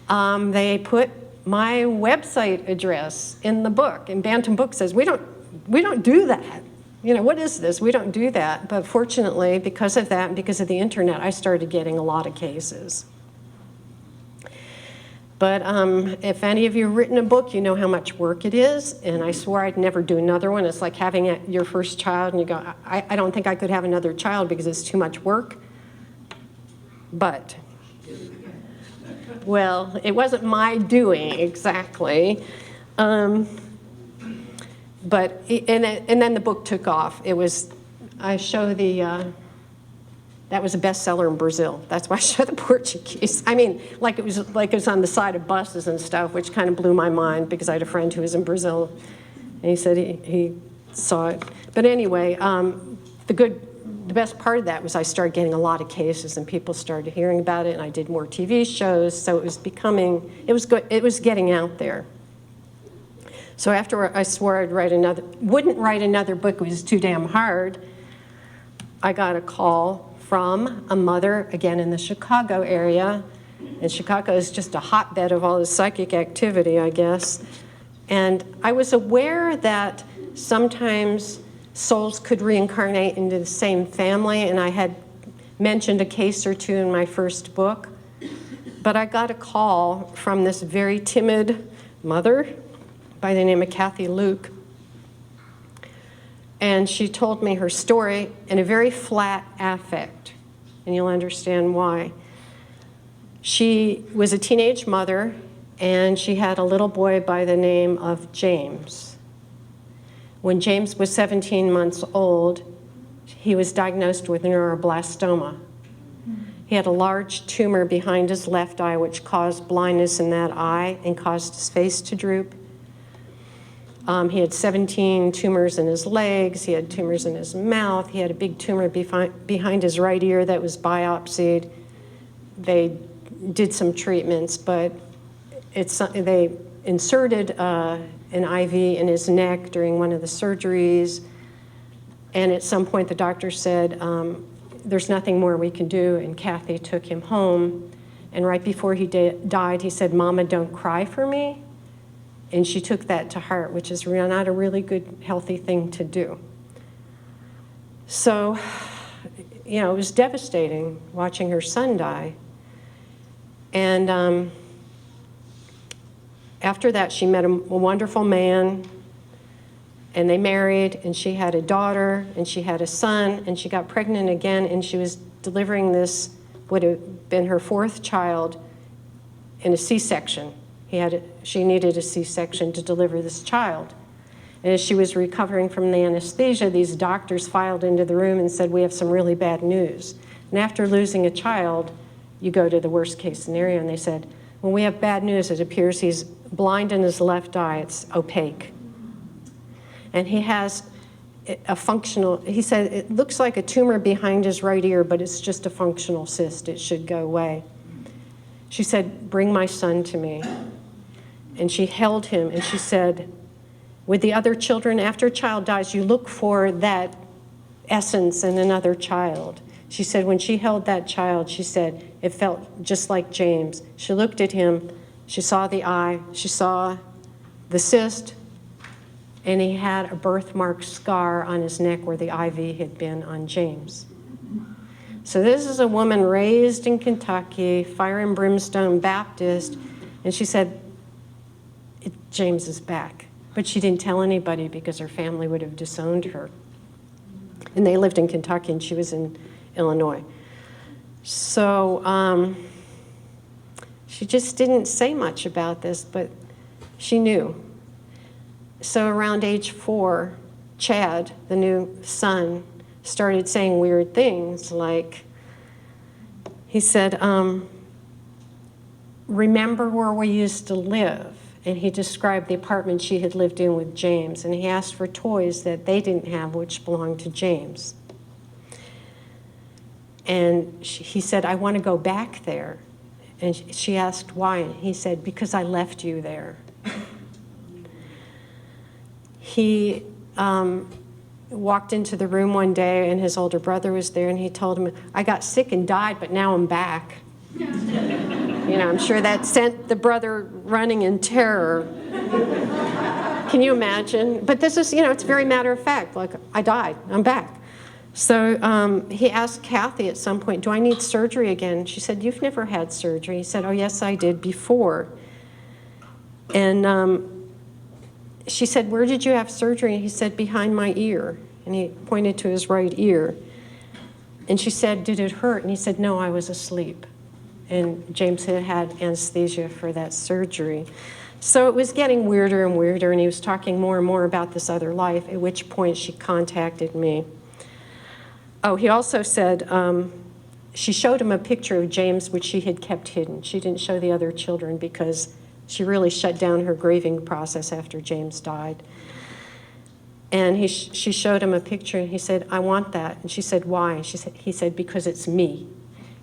A: they put my website address in the book. And Bantam Books says, we don't do that. What is this? We don't do that. But fortunately, because of that and because of the internet, I started getting a lot of cases. But if any of you have written a book, you know how much work it is, and I swore I'd never do another one. It's like having your first child, and you go, I don't think I could have another child because it's too much work. But, well, it wasn't my doing exactly. And then the book took off. That was a bestseller in Brazil. That's why I show the Portuguese. Like it was on the side of buses and stuff, which kind of blew my mind because I had a friend who was in Brazil, and he said he saw it. But anyway, the best part of that was I started getting a lot of cases, and people started hearing about it, and I did more TV shows. So it was getting out there. So after I swore I'd wouldn't write another book, it was too damn hard, I got a call from a mother, again in the Chicago area. And Chicago is just a hotbed of all this psychic activity, I guess. And I was aware that sometimes souls could reincarnate into the same family, and I had mentioned a case or two in my first book. But I got a call from this very timid mother by the name of Kathy Luke. And she told me her story in a very flat affect, and you'll understand why. She was a teenage mother, and she had a little boy by the name of James. When James was 17 months old, he was diagnosed with neuroblastoma. He had a large tumor behind his left eye, which caused blindness in that eye and caused his face to droop. He had 17 tumors in his legs. He had tumors in his mouth. He had a big tumor behind his right ear that was biopsied. They did some treatments, but they inserted an IV in his neck during one of the surgeries. And at some point, the doctor said, there's nothing more we can do. And Kathy took him home. And right before he died, he said, "Mama, don't cry for me." And she took that to heart, which is not a really good, healthy thing to do. So, it was devastating watching her son die. And after that, she met a wonderful man, and they married, and she had a daughter, and she had a son, and she got pregnant again, and she was delivering this, would have been her 4th child, in a C-section. She needed a C-section to deliver this child. And as she was recovering from the anesthesia, these doctors filed into the room and said, "We have some really bad news." And after losing a child, you go to the worst case scenario, and they said, "Well, we have bad news. It appears he's blind in his left eye. It's opaque. And he has a functional," he said, "it looks like a tumor behind his right ear, but it's just a functional cyst. It should go away." She said, "Bring my son to me." And she held him, and she said, with the other children, after a child dies, you look for that essence in another child. She said when she held that child, she said, it felt just like James. She looked at him, she saw the eye, she saw the cyst, and he had a birthmark scar on his neck where the IV had been on James. So this is a woman raised in Kentucky, fire and brimstone Baptist, and she said, James is back. But she didn't tell anybody because her family would have disowned her. And they lived in Kentucky, and she was in Illinois. So she just didn't say much about this, but she knew. So around age 4, Chad, the new son, started saying weird things like, he said, "Remember where we used to live?" And he described the apartment she had lived in with James, and he asked for toys that they didn't have, which belonged to James. And he said, "I want to go back there." And she asked why, and he said, "Because I left you there." He walked into the room one day, and his older brother was there, and he told him, "I got sick and died, but now I'm back." I'm sure that sent the brother running in terror. Can you imagine? But this is, it's very matter of fact, like, I died, I'm back. So he asked Kathy at some point, "Do I need surgery again?" She said, "You've never had surgery." He said, "Oh, yes, I did before." And she said, "Where did you have surgery?" And he said, "Behind my ear." And he pointed to his right ear. And she said, "Did it hurt?" And he said, "No, I was asleep." And James had had anesthesia for that surgery. So it was getting weirder and weirder, and he was talking more and more about this other life, at which point she contacted me. Oh, he also said, she showed him a picture of James, which she had kept hidden. She didn't show the other children because she really shut down her grieving process after James died. And she showed him a picture, and he said, "I want that." And she said, "Why?" He said, "Because it's me."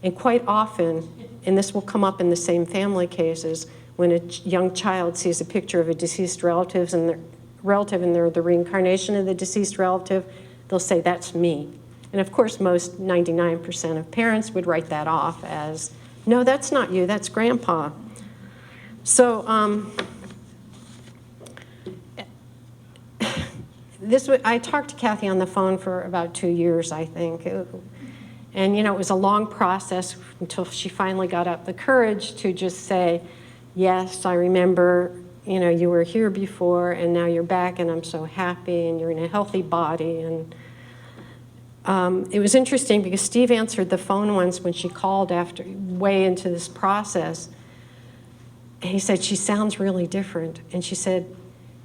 A: And quite often, and this will come up in the same family cases, when a young child sees a picture of a deceased relative and they're the reincarnation of the deceased relative, they'll say, "That's me." And of course, most 99% of parents would write that off as, "No, that's not you, that's Grandpa." So I talked to Kathy on the phone for about 2 years, I think. And, it was a long process until she finally got up the courage to just say, "Yes, I remember, you were here before, and now you're back, and I'm so happy, and you're in a healthy body." And it was interesting because Steve answered the phone once when she called after way into this process. And he said, "She sounds really different." And she said,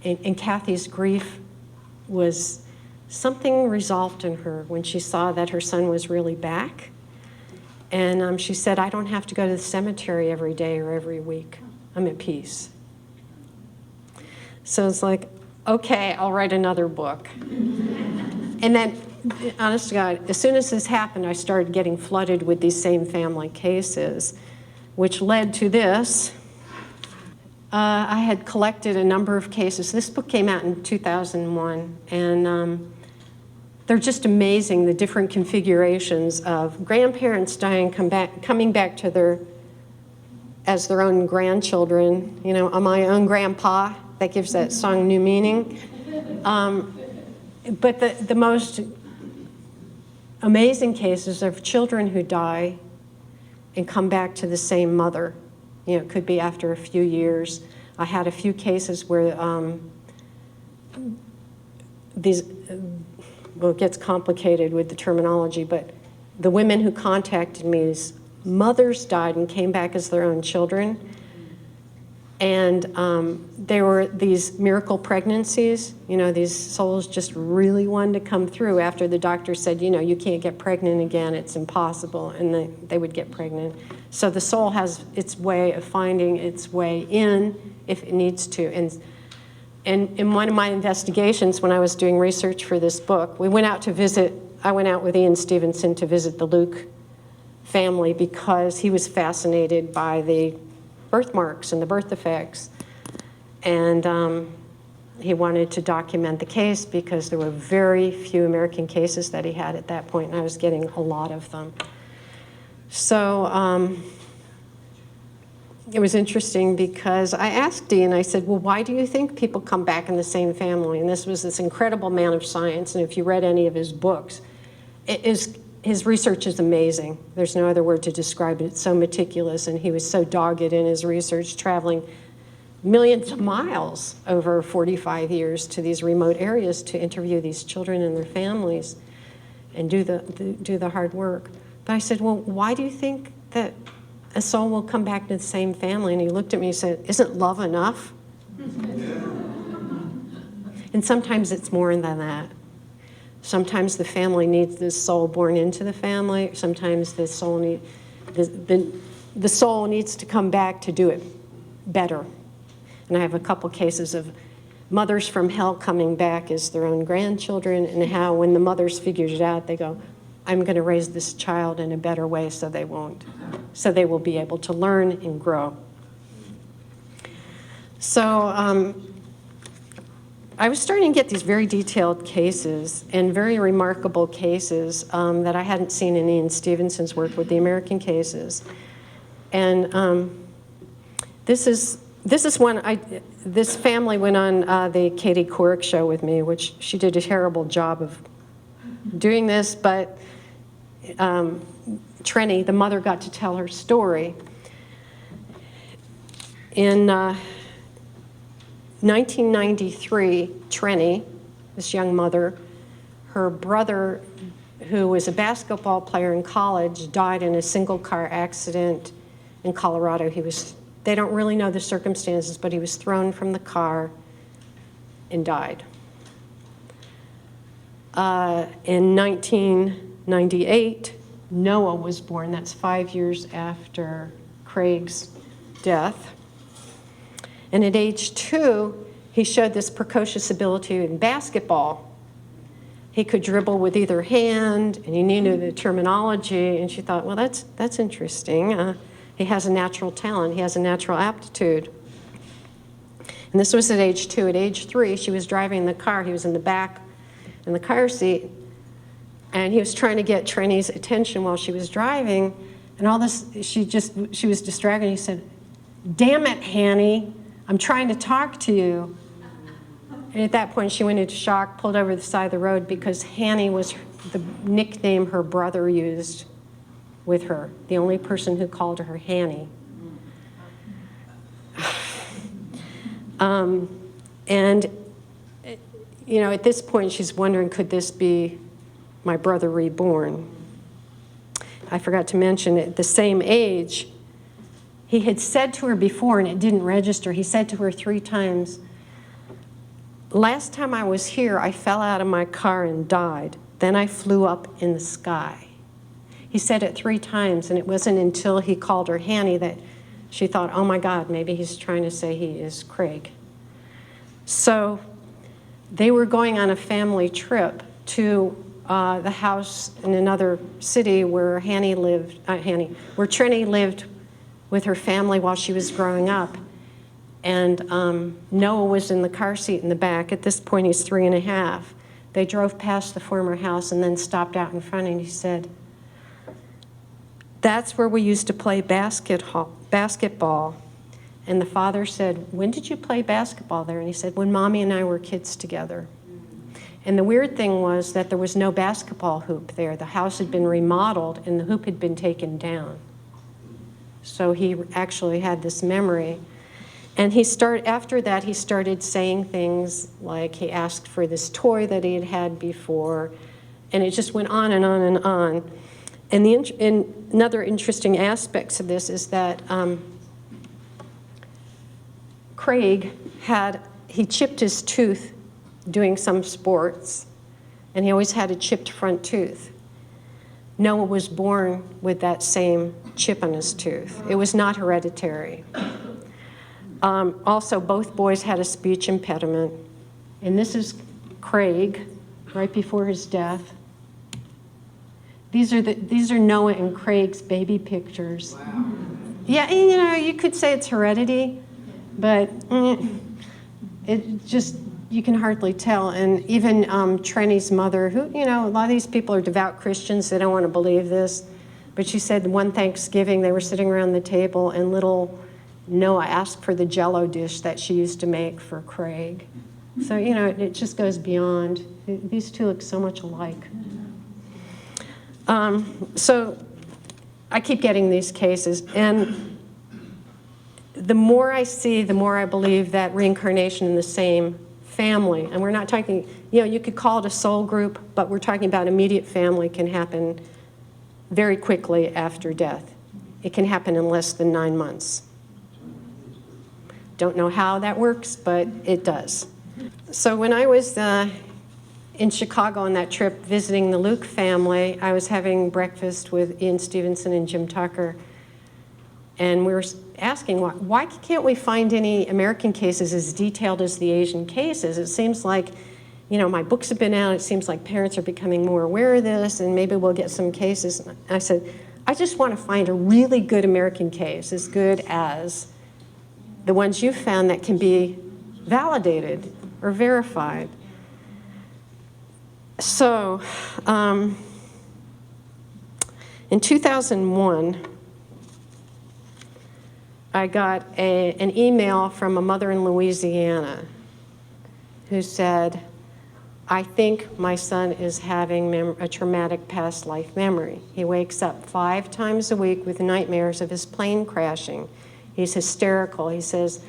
A: and Kathy's grief was something resolved in her when she saw that her son was really back. And she said, "I don't have to go to the cemetery every day or every week. I'm at peace." So it's like, okay, I'll write another book. And then, honest to God, as soon as this happened, I started getting flooded with these same family cases, which led to this. I had collected a number of cases. This book came out in 2001, and they're just amazing, the different configurations of grandparents dying, coming back to as their own grandchildren. You know, my own grandpa, that gives that song new meaning. But the most amazing cases of children who die and come back to the same mother. You know, it could be after a few years. I had a few cases where well, it gets complicated with the terminology, but the women who contacted me's mothers died and came back as their own children. And there were these miracle pregnancies. You know, these souls just really wanted to come through after the doctor said, you know, you can't get pregnant again, it's impossible, and they would get pregnant. So the soul has its way of finding its way in if it needs to. And in one of my investigations, when I was doing research for this book, I went out with Ian Stevenson to visit the Luke family because he was fascinated by the birthmarks and the birth effects. And he wanted to document the case because there were very few American cases that he had at that point, and I was getting a lot of them. So it was interesting because I asked Ian, I said, well, why do you think people come back in the same family? And this was this incredible man of science, and if you read any of his books, his research is amazing. There's no other word to describe it. It's so meticulous, and he was so dogged in his research, traveling millions of miles over 45 years to these remote areas to interview these children and their families and do the hard work. But I said, well, why do you think that a soul will come back to the same family? And he looked at me and said, isn't love enough? And sometimes it's more than that. Sometimes the family needs this soul born into the family. Sometimes the soul the soul needs to come back to do it better. And I have a couple cases of mothers from hell coming back as their own grandchildren, and how when the mothers figured it out, they go, I'm going to raise this child in a better way so they will be able to learn and grow. So I was starting to get these very detailed cases and very remarkable cases that I hadn't seen in Ian Stevenson's work with the American cases. And this is one, this family went on the Katie Couric show with me, which she did a terrible job of doing this, but Trenny, the mother, got to tell her story. In 1993, Trenny, this young mother, her brother, who was a basketball player in college, died in a single-car accident in Colorado. They don't really know the circumstances, but he was thrown from the car and died. In 1998, Noah was born. That's 5 years after Craig's death. And at age 2, he showed this precocious ability in basketball. He could dribble with either hand, and he knew the terminology, and she thought, well, that's interesting. He has a natural talent. He has a natural aptitude. And this was at age 2. At age 3, she was driving the car. He was in the back in the car seat, and he was trying to get Trenny's attention while she was driving, and all this, she was distracted. He said, damn it, Hanny, I'm trying to talk to you. And at that point, she went into shock, pulled over the side of the road, because Hanny was the nickname her brother used with her, the only person who called her Hanny. And, you know, at this point, she's wondering, could this be my brother reborn? I forgot to mention, at the same age, he had said to her before, and it didn't register, he said to her 3 times, last time I was here, I fell out of my car and died. Then I flew up in the sky. He said it 3 times, and it wasn't until he called her Hanny that she thought, oh my God, maybe he's trying to say he is Craig. So They were going on a family trip to the house in another city where where Trini lived with her family while she was growing up. And Noah was in the car seat in the back. At this point, he's 3.5. They drove past the former house and then stopped out in front, and he said, "That's where we used to play basketball." And the father said, "When did you play basketball there?" And he said, "When Mommy and I were kids together." And the weird thing was that there was no basketball hoop there. The house had been remodeled and the hoop had been taken down. So he actually had this memory. And after that, he started saying things like he asked for this toy that he had had before, and it just went on and on and on. And another interesting aspect of this is that Craig he chipped his tooth doing some sports, and he always had a chipped front tooth. Noah was born with that same chip on his tooth. It was not hereditary. Also, both boys had a speech impediment. And this is Craig, right before his death. These are Noah and Craig's baby pictures. Wow. Yeah, you could say it's heredity, but it just, you can hardly tell. And even Trini's mother, who, a lot of these people are devout Christians, they don't want to believe this, but she said one Thanksgiving they were sitting around the table and little Noah asked for the Jell-O dish that she used to make for Craig. So, it just goes beyond. These two look so much alike. So I keep getting these cases, and the more I see, the more I believe that reincarnation in the same family, and we're not talking, you could call it a soul group, but we're talking about immediate family can happen very quickly after death. It can happen in less than 9 months. Don't know how that works, but it does. So when I was in Chicago on that trip visiting the Luke family, I was having breakfast with Ian Stevenson and Jim Tucker, and we were asking, why can't we find any American cases as detailed as the Asian cases? It seems like, my books have been out, it seems like parents are becoming more aware of this, and maybe we'll get some cases. And I said, I just want to find a really good American case, as good as the ones you've found that can be validated or verified. So in 2001, I got an email from a mother in Louisiana who said, "I think my son is having a traumatic past life memory. He wakes up 5 times a week with nightmares of his plane crashing. He's hysterical. He says,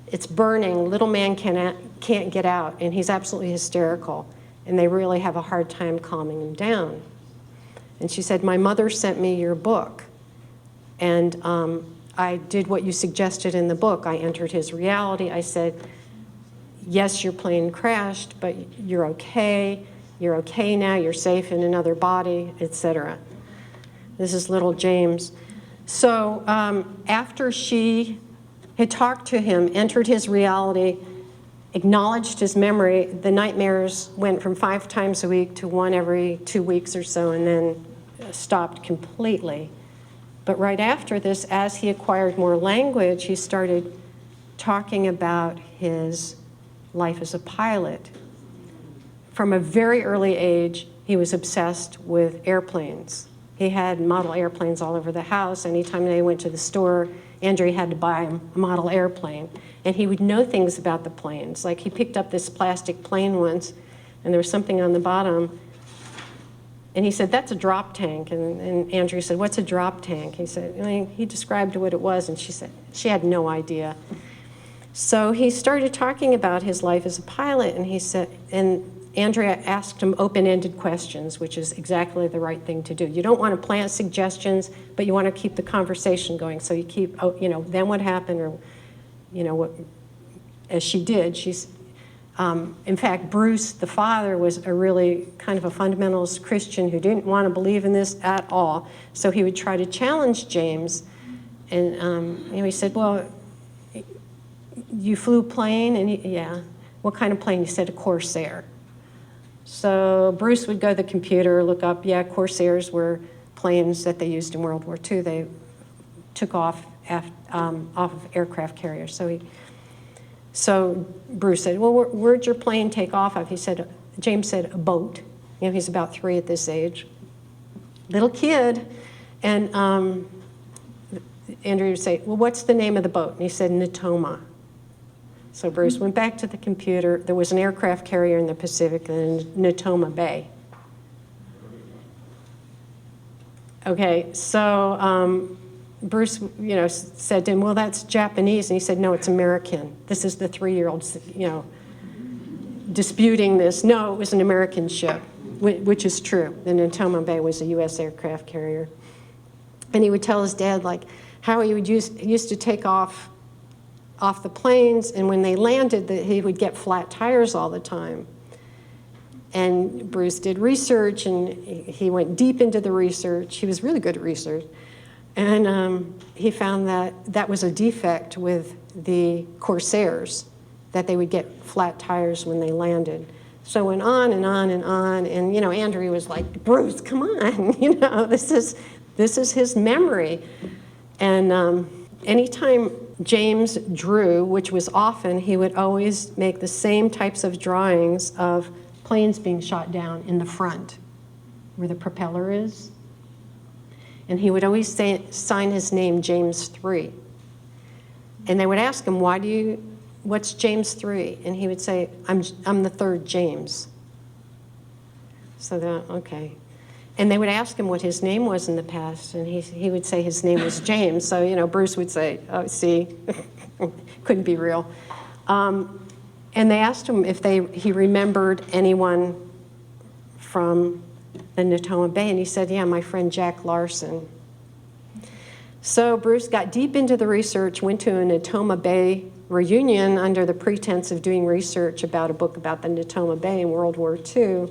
A: it's burning, little man can't get out, and he's absolutely hysterical. And they really have a hard time calming him down." And she said, "My mother sent me your book, and I did what you suggested in the book. I entered his reality. I said, yes, your plane crashed, but you're okay. You're okay now. You're safe in another body, etc." This is little James. So after she had talked to him, entered his reality, acknowledged his memory, the nightmares went from 5 times a week to 1 every 2 weeks or so, and then stopped completely. But right after this, as he acquired more language, he started talking about his life as a pilot. From a very early age, he was obsessed with airplanes. He had model airplanes all over the house. Anytime they went to the store, Andrea had to buy him a model airplane. And he would know things about the planes. Like he picked up this plastic plane once, and there was something on the bottom. And he said, "That's a drop tank." And Andrea said, "What's a drop tank?" He said, he described what it was, and she said, she had no idea. So he started talking about his life as a pilot, and he said, and Andrea asked him open-ended questions, which is exactly the right thing to do. You don't want to plant suggestions, but you want to keep the conversation going. So you keep, then what happened, or, what, as she did. In fact, Bruce, the father, was a really kind of a fundamentalist Christian who didn't want to believe in this at all. So he would try to challenge James, and he said, "Well, you flew plane?" And yeah. What kind of plane? He said, a Corsair. So Bruce would go to the computer, look up, yeah, Corsairs were planes that they used in World War II. They took off of aircraft carriers. So Bruce said, well, where'd your plane take off of? James said, a boat. He's about 3 at this age. Little kid. And Andrew would say, well, what's the name of the boat? And he said, Natoma. So Bruce went back to the computer. There was an aircraft carrier in the Pacific in Natoma Bay. Okay, so Bruce, said to him, well, that's Japanese. And he said, no, it's American. This is the 3-year-old, disputing this. No, it was an American ship, which is true. The Natoma Bay was a U.S. aircraft carrier. And he would tell his dad, like, how he would used to take off the planes, and when they landed, that he would get flat tires all the time. And Bruce did research, and he went deep into the research. He was really good at research. And he found that was a defect with the Corsairs, that they would get flat tires when they landed. So it went on and on and on, and Andrew was like, Bruce, come on, this is his memory. And anytime James drew, which was often, he would always make the same types of drawings of planes being shot down in the front, where the propeller is. And he would always sign his name James 3. And they would ask him, what's James 3? And he would say, I'm the 3rd James. So okay. And they would ask him what his name was in the past, and he would say his name was James. So, Bruce would say, oh, see, couldn't be real. And they asked him if he remembered anyone from the Natoma Bay, and he said, yeah, my friend Jack Larson. So Bruce got deep into the research, went to a Natoma Bay reunion under the pretense of doing research about a book about the Natoma Bay in World War II.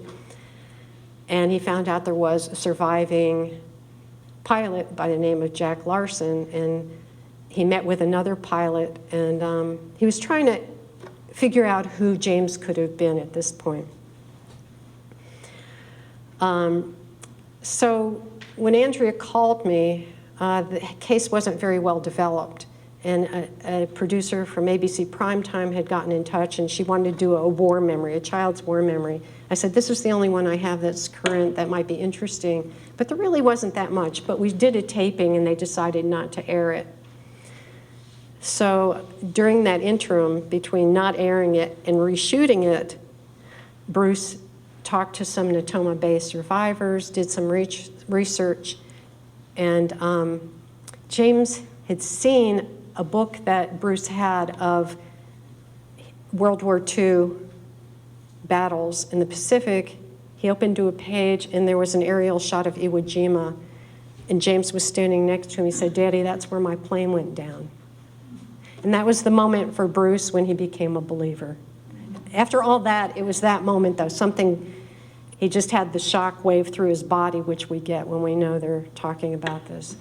A: And he found out there was a surviving pilot by the name of Jack Larson, and he met with another pilot, and he was trying to figure out who James could have been at this point. So when Andrea called me, the case wasn't very well developed, and a producer from ABC Primetime had gotten in touch, and she wanted to do a war memory, a child's war memory. I said, this is the only one I have that's current that might be interesting, but there really wasn't that much, but we did a taping and they decided not to air it. So during that interim between not airing it and reshooting it, Bruce talked to some Natoma Bay survivors, did some research, and James had seen a book that Bruce had of World War II battles in the Pacific. He opened to a page, and there was an aerial shot of Iwo Jima, and James was standing next to him. He said, Daddy, that's where my plane went down. And that was the moment for Bruce when he became a believer. After all that, it was that moment, though, he just had the shock wave through his body, which we get when we know they're talking about this.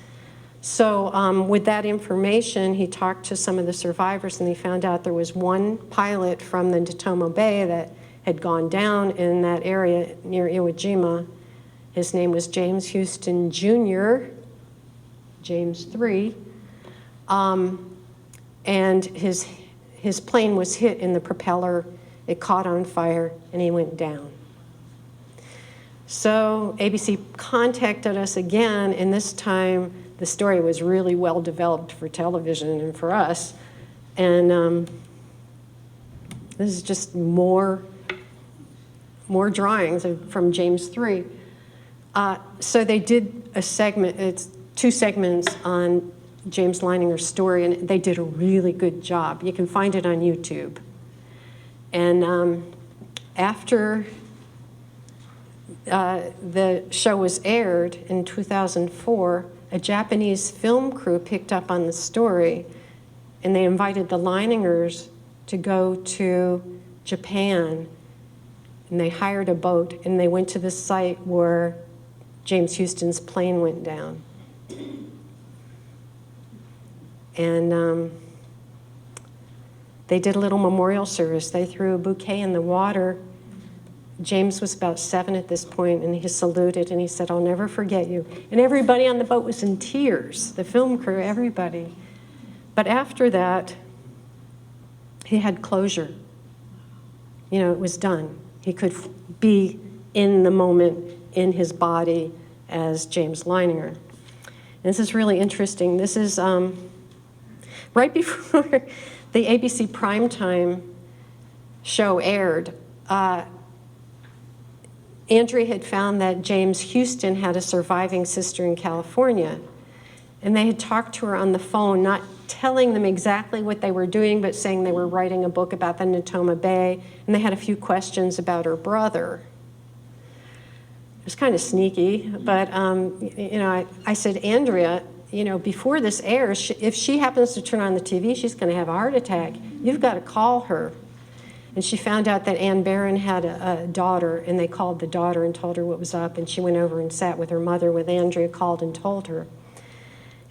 A: So with that information, he talked to some of the survivors, and he found out there was one pilot from the Natoma Bay that had gone down in that area near Iwo Jima. His name was James Houston Jr., James 3. And his plane was hit in the propeller. It caught on fire, and he went down. So ABC contacted us again, and this time the story was really well developed for television and for us. And this is just more drawings from James 3. So they did a segment, it's 2 segments on James Leininger's story, and they did a really good job. You can find it on YouTube. And after the show was aired in 2004, a Japanese film crew picked up on the story, and they invited the Leiningers to go to Japan, and they hired a boat, and they went to the site where James Houston's plane went down. And They did a little memorial service. They threw a bouquet in the water. James was about 7 at this point, and he saluted, and he said, "I'll never forget you." And everybody on the boat was in tears, the film crew, everybody. But after that, he had closure. You know, it was done. He could be in the moment, in his body, as James Leininger. And this is really interesting. This is right before the ABC primetime show aired. Andrea had found that James Houston had a surviving sister in California. And they had talked to her on the phone, not telling them exactly what they were doing, but saying they were writing a book about the Natoma Bay, and they had a few questions about her brother. It was kind of sneaky, but you know, I said, "Andrea, you know, before this airs, if she happens to turn on the TV, she's going to have a heart attack. You've got to call her." And she found out that Ann Barron had a daughter, and they called the daughter and told her what was up, and she went over and sat with her mother when Andrea called and told her.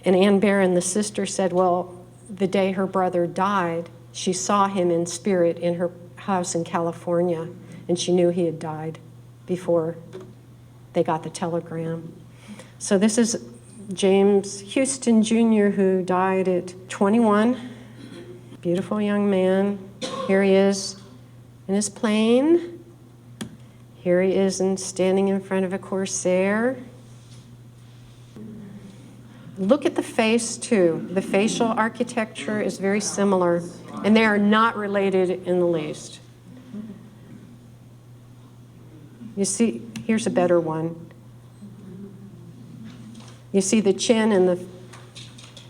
A: And Ann Barron, the sister, said, well, the day her brother died, she saw him in spirit in her house in California, and she knew he had died before they got the telegram. So this is James Houston Jr., who died at 21. Beautiful young man. Here he is in his plane. Here he is standing in front of a Corsair. Look at the face, too. The facial architecture is very similar, and they are not related in the least. You see, here's a better one. You see the chin and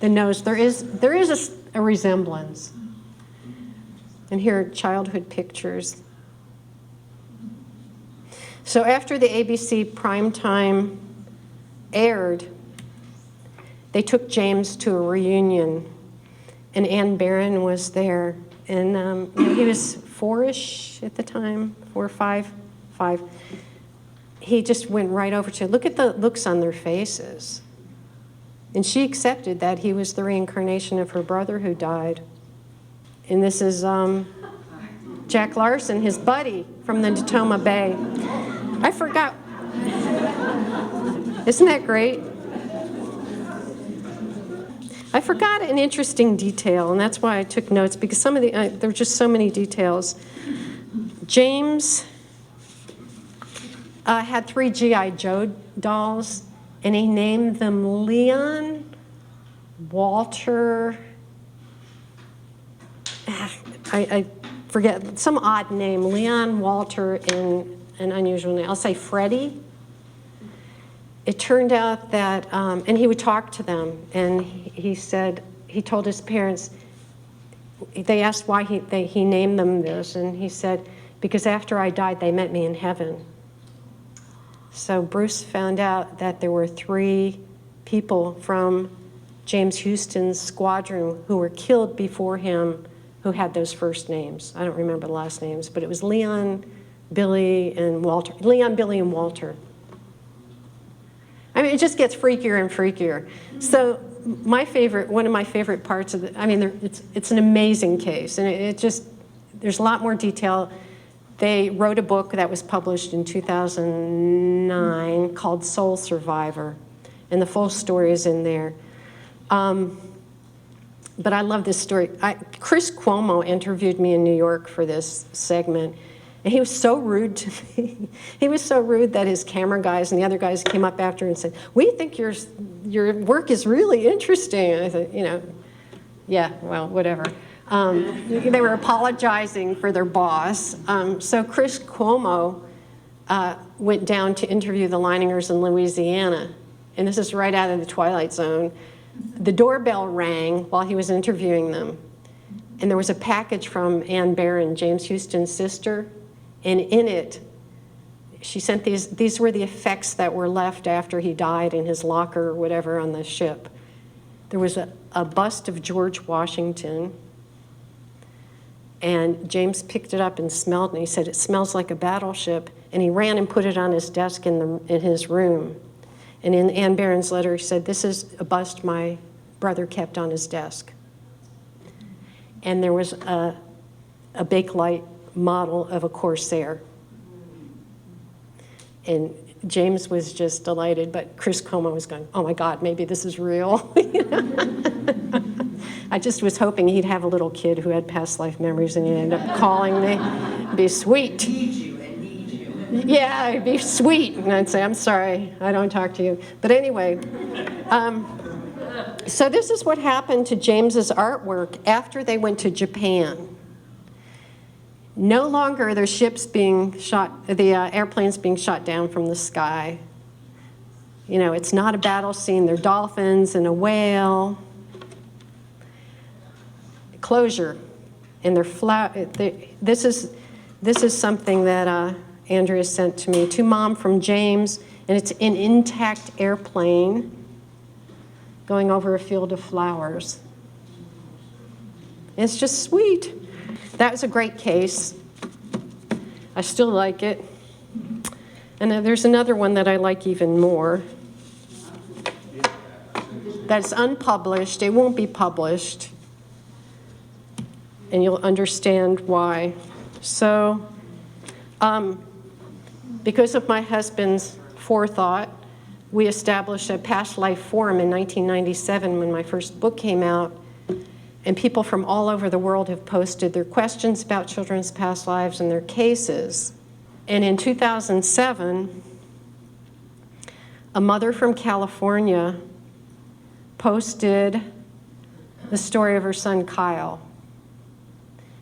A: the nose. There is a resemblance. And here are childhood pictures. So after the ABC primetime aired, they took James to a reunion, and Ann Barron was there. And he was 4-ish at the time, 4 or 5. He just went right over to her. Look at the looks on their faces. And she accepted that he was the reincarnation of her brother who died. And this is Jack Larson, his buddy from the Natoma Bay. I forgot. Isn't that great? I forgot an interesting detail, and that's why I took notes, because some of there were just so many details. James had 3 G.I. Joe dolls, and he named them Leon, Walter, I forget, some odd name, Leon, Walter, and an unusual name. I'll say Freddie. It turned out that, and he would talk to them, and he said, he told his parents, they asked why he named them this, and he said, because after I died, they met me in heaven. So Bruce found out that there were 3 people from James Houston's squadron who were killed before him who had those first names. I don't remember the last names, but it was Leon, Billy, and Walter. Leon, Billy, and Walter. I mean, it just gets freakier and freakier. So one of my favorite parts of it's an amazing case, and it just, there's a lot more detail. They wrote a book that was published in 2009 called Soul Survivor, and the full story is in there. But I love this story. Chris Cuomo interviewed me in New York for this segment, and he was so rude to me. He was so rude that his camera guys and the other guys came up after and said, "We think your work is really interesting." And I thought, yeah, well, whatever. They were apologizing for their boss. So Chris Cuomo went down to interview the Leiningers in Louisiana, and this is right out of the Twilight Zone. The doorbell rang while he was interviewing them, and there was a package from Ann Barron, James Houston's sister, and in it, she sent these were the effects that were left after he died in his locker or whatever on the ship. There was a bust of George Washington, and James picked it up and smelled it, and he said, "It smells like a battleship," and he ran and put it on his desk in his room. And in Ann Barron's letter, he said, "This is a bust my brother kept on his desk." And there was a a Bakelite model of a Corsair. And James was just delighted, but Chris Como was going, oh my God, maybe this is real. I just was hoping he'd have a little kid who had past life memories and he'd end up calling me. It'd be sweet.
B: Need you.
A: Yeah, it'd be sweet. And I'd say, I'm sorry, I don't talk to you. But anyway, so this is what happened to James's artwork after they went to Japan. No longer are the ships being shot, the airplanes being shot down from the sky. You know, it's not a battle scene. There are dolphins and a whale. Closure. And this is something that Andrea sent to me, to Mom from James, and it's an intact airplane going over a field of flowers. It's just sweet. That was a great case. I still like it. And then there's another one that I like even more. That's unpublished. It won't be published. And you'll understand why. So, because of my husband's forethought, we established a past life forum in 1997 when my first book came out. And people from all over the world have posted their questions about children's past lives and their cases. And in 2007, a mother from California posted the story of her son, Kyle.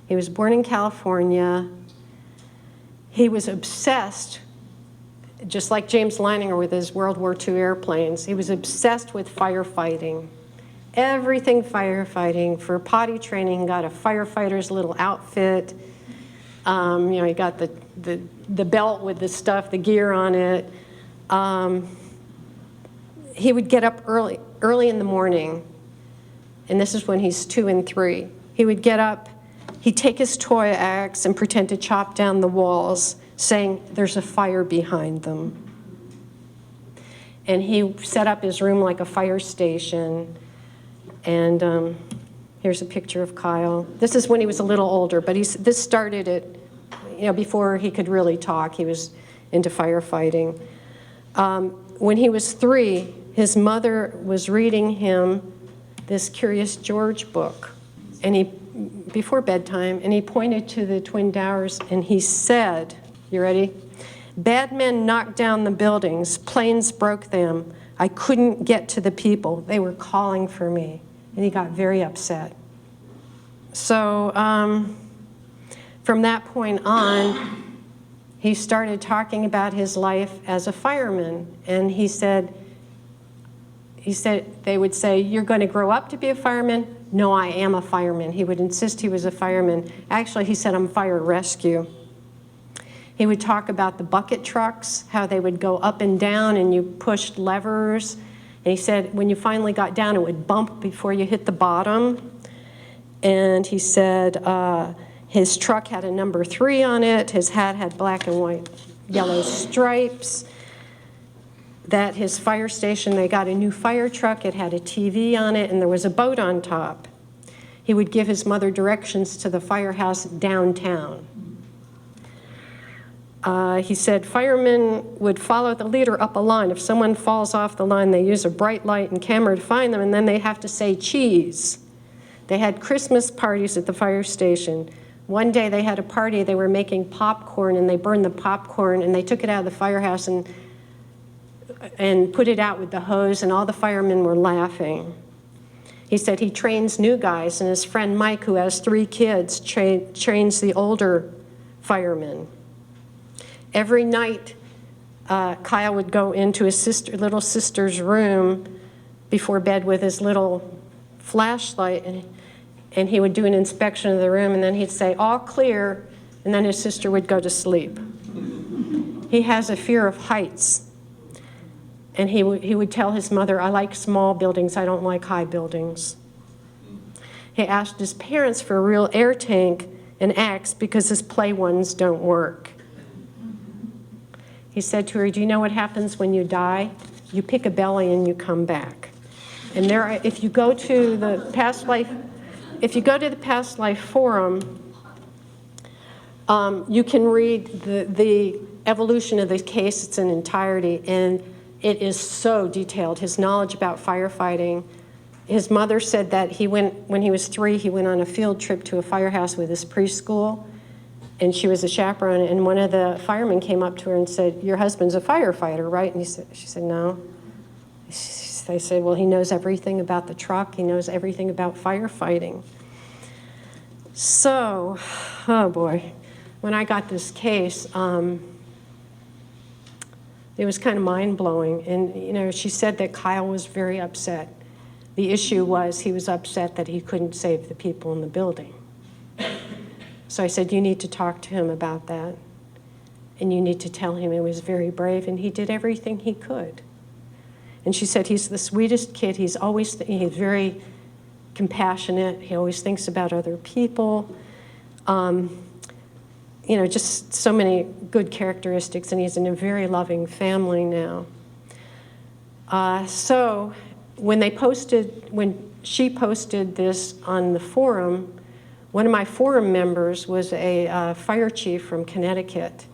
A: He was born in California. He was obsessed, just like James Leininger with his World War II airplanes, he was obsessed with firefighting. Everything firefighting. For potty training, he got a firefighter's little outfit. You know, he got the belt with the stuff, the gear on it. He would get up early in the morning, and this is when he's 2 and 3. He would get up, he'd take his toy axe and pretend to chop down the walls, saying, there's a fire behind them. And he set up his room like a fire station. And here's a picture of Kyle. This is when he was a little older, but this started it, you know, before he could really talk. He was into firefighting. When he was 3, his mother was reading him this Curious George book, and before bedtime, and he pointed to the Twin Towers, and he said, you ready? Bad men knocked down the buildings, planes broke them. I couldn't get to the people. They were calling for me. And he got very upset. So from that point on, he started talking about his life as a fireman. And he said, they would say, you're going to grow up to be a fireman? No, I am a fireman. He would insist he was a fireman. Actually, he said, I'm fire rescue. He would talk about the bucket trucks, how they would go up and down and you pushed levers. And he said when you finally got down, it would bump before you hit the bottom. And he said his truck had a number 3 on it. His hat had black and white, yellow stripes. That his fire station, they got a new fire truck. It had a TV on it, and there was a boat on top. He would give his mother directions to the firehouse downtown. He said firemen would follow the leader up a line. If someone falls off the line, they use a bright light and camera to find them, and then they have to say cheese. They had Christmas parties at the fire station. One day they had a party, they were making popcorn, and they burned the popcorn, and they took it out of the firehouse and put it out with the hose, and all the firemen were laughing. He said he trains new guys, and his friend Mike, who has 3 kids, trains the older firemen. Every night, Kyle would go into his little sister's room before bed with his little flashlight, and he would do an inspection of the room, and then he'd say, all clear, and then his sister would go to sleep. He has a fear of heights, and he would tell his mother, I like small buildings, I don't like high buildings. He asked his parents for a real air tank and axe because his play ones don't work. He said to her, do you know what happens when you die? You pick a belly and you come back. And if you go to the past life forum, You can read the evolution of the case, it's in entirety, and it is so detailed. His knowledge about firefighting. His mother said that when he was 3, he went on a field trip to a firehouse with his preschool, and she was a chaperone, and one of the firemen came up to her and said, "Your husband's a firefighter, right?" And she said, "No." They said, "Well, he knows everything about the truck. He knows everything about firefighting." So, oh boy, when I got this case, it was kind of mind-blowing. And, she said that Kyle was very upset. The issue was he was upset that he couldn't save the people in the building. So I said, "You need to talk to him about that. And you need to tell him he was very brave, and he did everything he could." And she said, "He's the sweetest kid. He's very compassionate. He always thinks about other people. Just so many good characteristics, and he's in a very loving family now." So when she posted this on the forum, one of my forum members was a fire chief from Connecticut.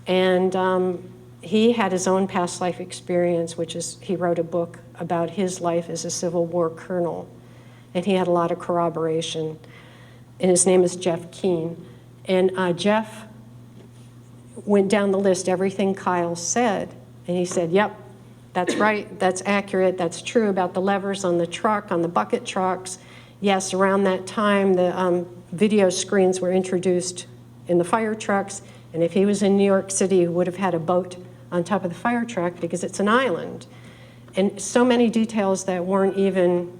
A: And he had his own past life experience, he wrote a book about his life as a Civil War colonel. And he had a lot of corroboration. And his name is Jeff Keene. And Jeff went down the list, everything Kyle said. And he said, "Yep, that's right, that's accurate, that's true about the levers on the truck, on the bucket trucks. Yes, around that time, the video screens were introduced in the fire trucks. And if he was in New York City, he would have had a boat on top of the fire truck because it's an island." And so many details that weren't even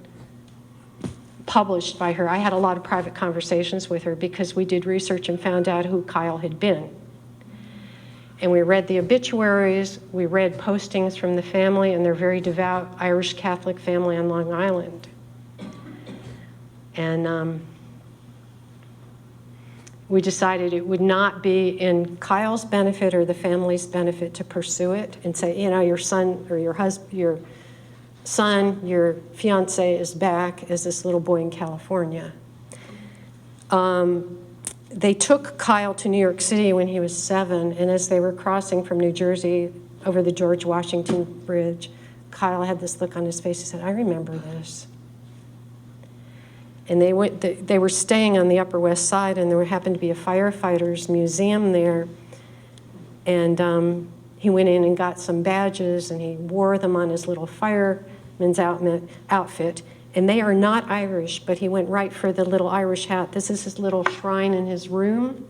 A: published by her. I had a lot of private conversations with her because we did research and found out who Kyle had been. And we read the obituaries, we read postings from the family, and they're a very devout Irish Catholic family on Long Island. And we decided it would not be in Kyle's benefit or the family's benefit to pursue it and say, your son or your fiance is back as this little boy in California. They took Kyle to New York City when he was 7, and as they were crossing from New Jersey over the George Washington Bridge, Kyle had this look on his face. He said, "I remember this." And they were staying on the Upper West Side, and there happened to be a firefighters museum there. And he went in and got some badges, and he wore them on his little fireman's outfit. And they are not Irish, but he went right for the little Irish hat. This is his little shrine in his room.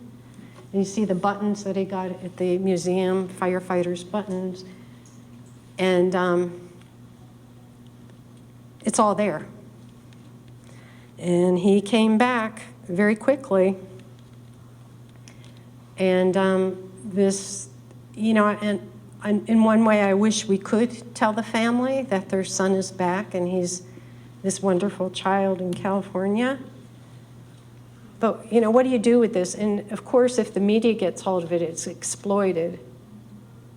A: And you see the buttons that he got at the museum, firefighters' buttons. And it's all there. And he came back very quickly. And and in one way, I wish we could tell the family that their son is back and he's this wonderful child in California. But, what do you do with this? And of course, if the media gets hold of it, it's exploited.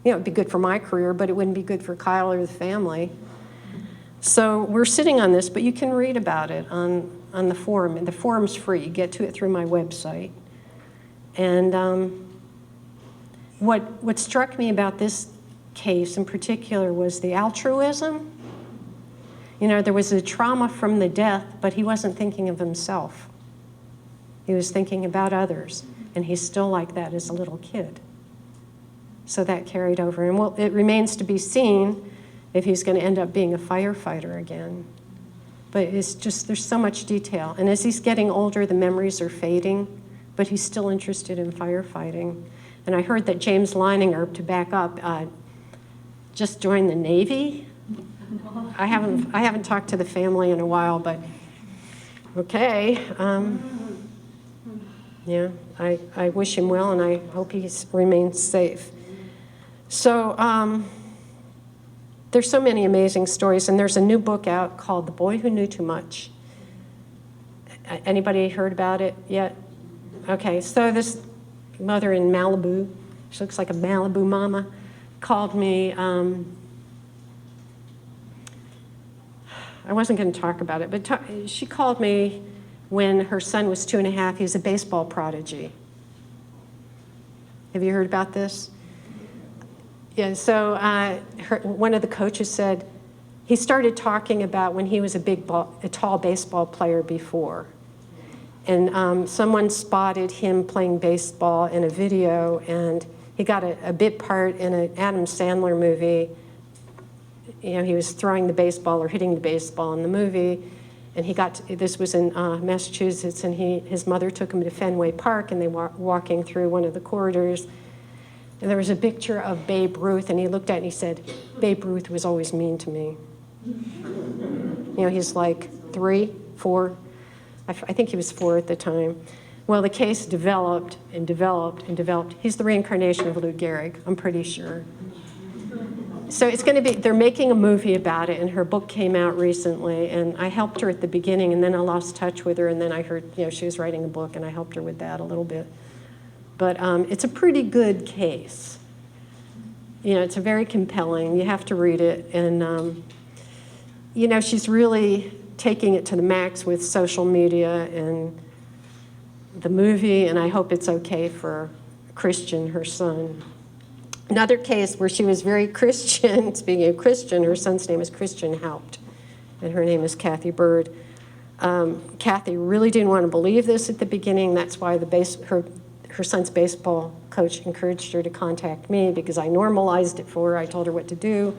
A: It'd be good for my career, but it wouldn't be good for Kyle or the family. So we're sitting on this, but you can read about it on the forum. And the forum's free. You get to it through my website. And what struck me about this case in particular was the altruism. There was a trauma from the death, but he wasn't thinking of himself. He was thinking about others, and he's still like that as a little kid. So that carried over. And it remains to be seen if he's going to end up being a firefighter again. But it's just, there's so much detail. And as he's getting older, the memories are fading, but he's still interested in firefighting. And I heard that James Leininger, to back up, just joined the Navy. I haven't talked to the family in a while, but okay. Yeah, I wish him well, and I hope he remains safe. So there's so many amazing stories, and there's a new book out called The Boy Who Knew Too Much. Anybody heard about it yet? Okay, so this mother in Malibu, she looks like a Malibu mama, called me. I wasn't going to talk about it, but she called me when her son was 2.5. He was a baseball prodigy. Have you heard about this? Yeah, so one of the coaches said he started talking about when he was a tall baseball player before. And someone spotted him playing baseball in a video, and he got a bit part in an Adam Sandler movie. You know, he was throwing the baseball or hitting the baseball in the movie, and this was in Massachusetts, and his mother took him to Fenway Park, and they were walking through one of the corridors, and there was a picture of Babe Ruth, and he looked at it and he said, "Babe Ruth was always mean to me." You know, he's like 3, 4. I think he was 4 at the time. Well, the case developed and developed and developed. He's the reincarnation of Lou Gehrig, I'm pretty sure. So it's going to be, they're making a movie about it, and her book came out recently, and I helped her at the beginning, and then I lost touch with her, and then I heard, you know, she was writing a book, and I helped her with that a little bit. But it's a pretty good case. You know, it's a very compelling, you have to read it, and, you know, she's really taking it to the max with social media and the movie, and I hope it's okay for Christian, her son. Another case where she was very Christian, speaking of Christian, her son's name is Christian Haupt, and her name is Kathy Bird. Kathy really didn't want to believe this at the beginning. That's why her son's baseball coach encouraged her to contact me, because I normalized it for her. I told her what to do,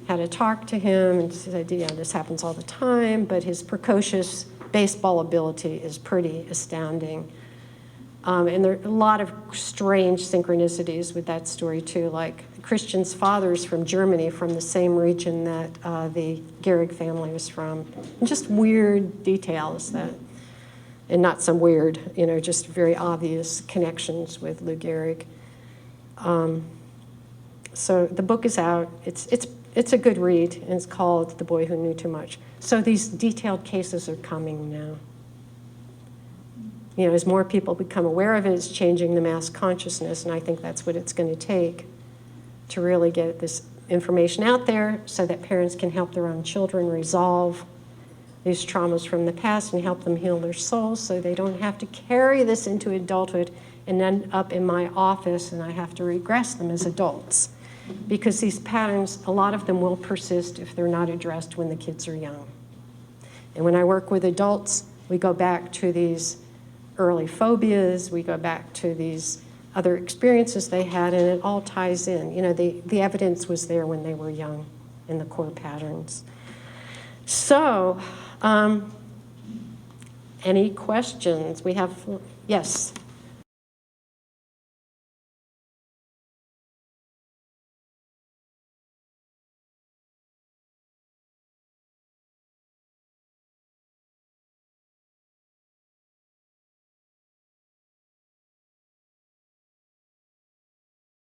A: how to talk to him, and she said, yeah, this happens all the time, but his precocious baseball ability is pretty astounding. And there are a lot of strange synchronicities with that story too, like Christian's father's from Germany, from the same region that the Gehrig family was from. And just weird details and not some weird, you know, just very obvious connections with Lou Gehrig. So the book is out. It's a good read, and it's called The Boy Who Knew Too Much. So these detailed cases are coming now. You know, as more people become aware of it, it's changing the mass consciousness, and I think that's what it's going to take to really get this information out there so that parents can help their own children resolve these traumas from the past and help them heal their souls so they don't have to carry this into adulthood and end up in my office and I have to regress them as adults. Because these patterns, a lot of them will persist if they're not addressed when the kids are young. And when I work with adults, we go back to these early phobias, we go back to these other experiences they had, and it all ties in. You know, the evidence was there when they were young in the core patterns. So, any questions? We have, yes?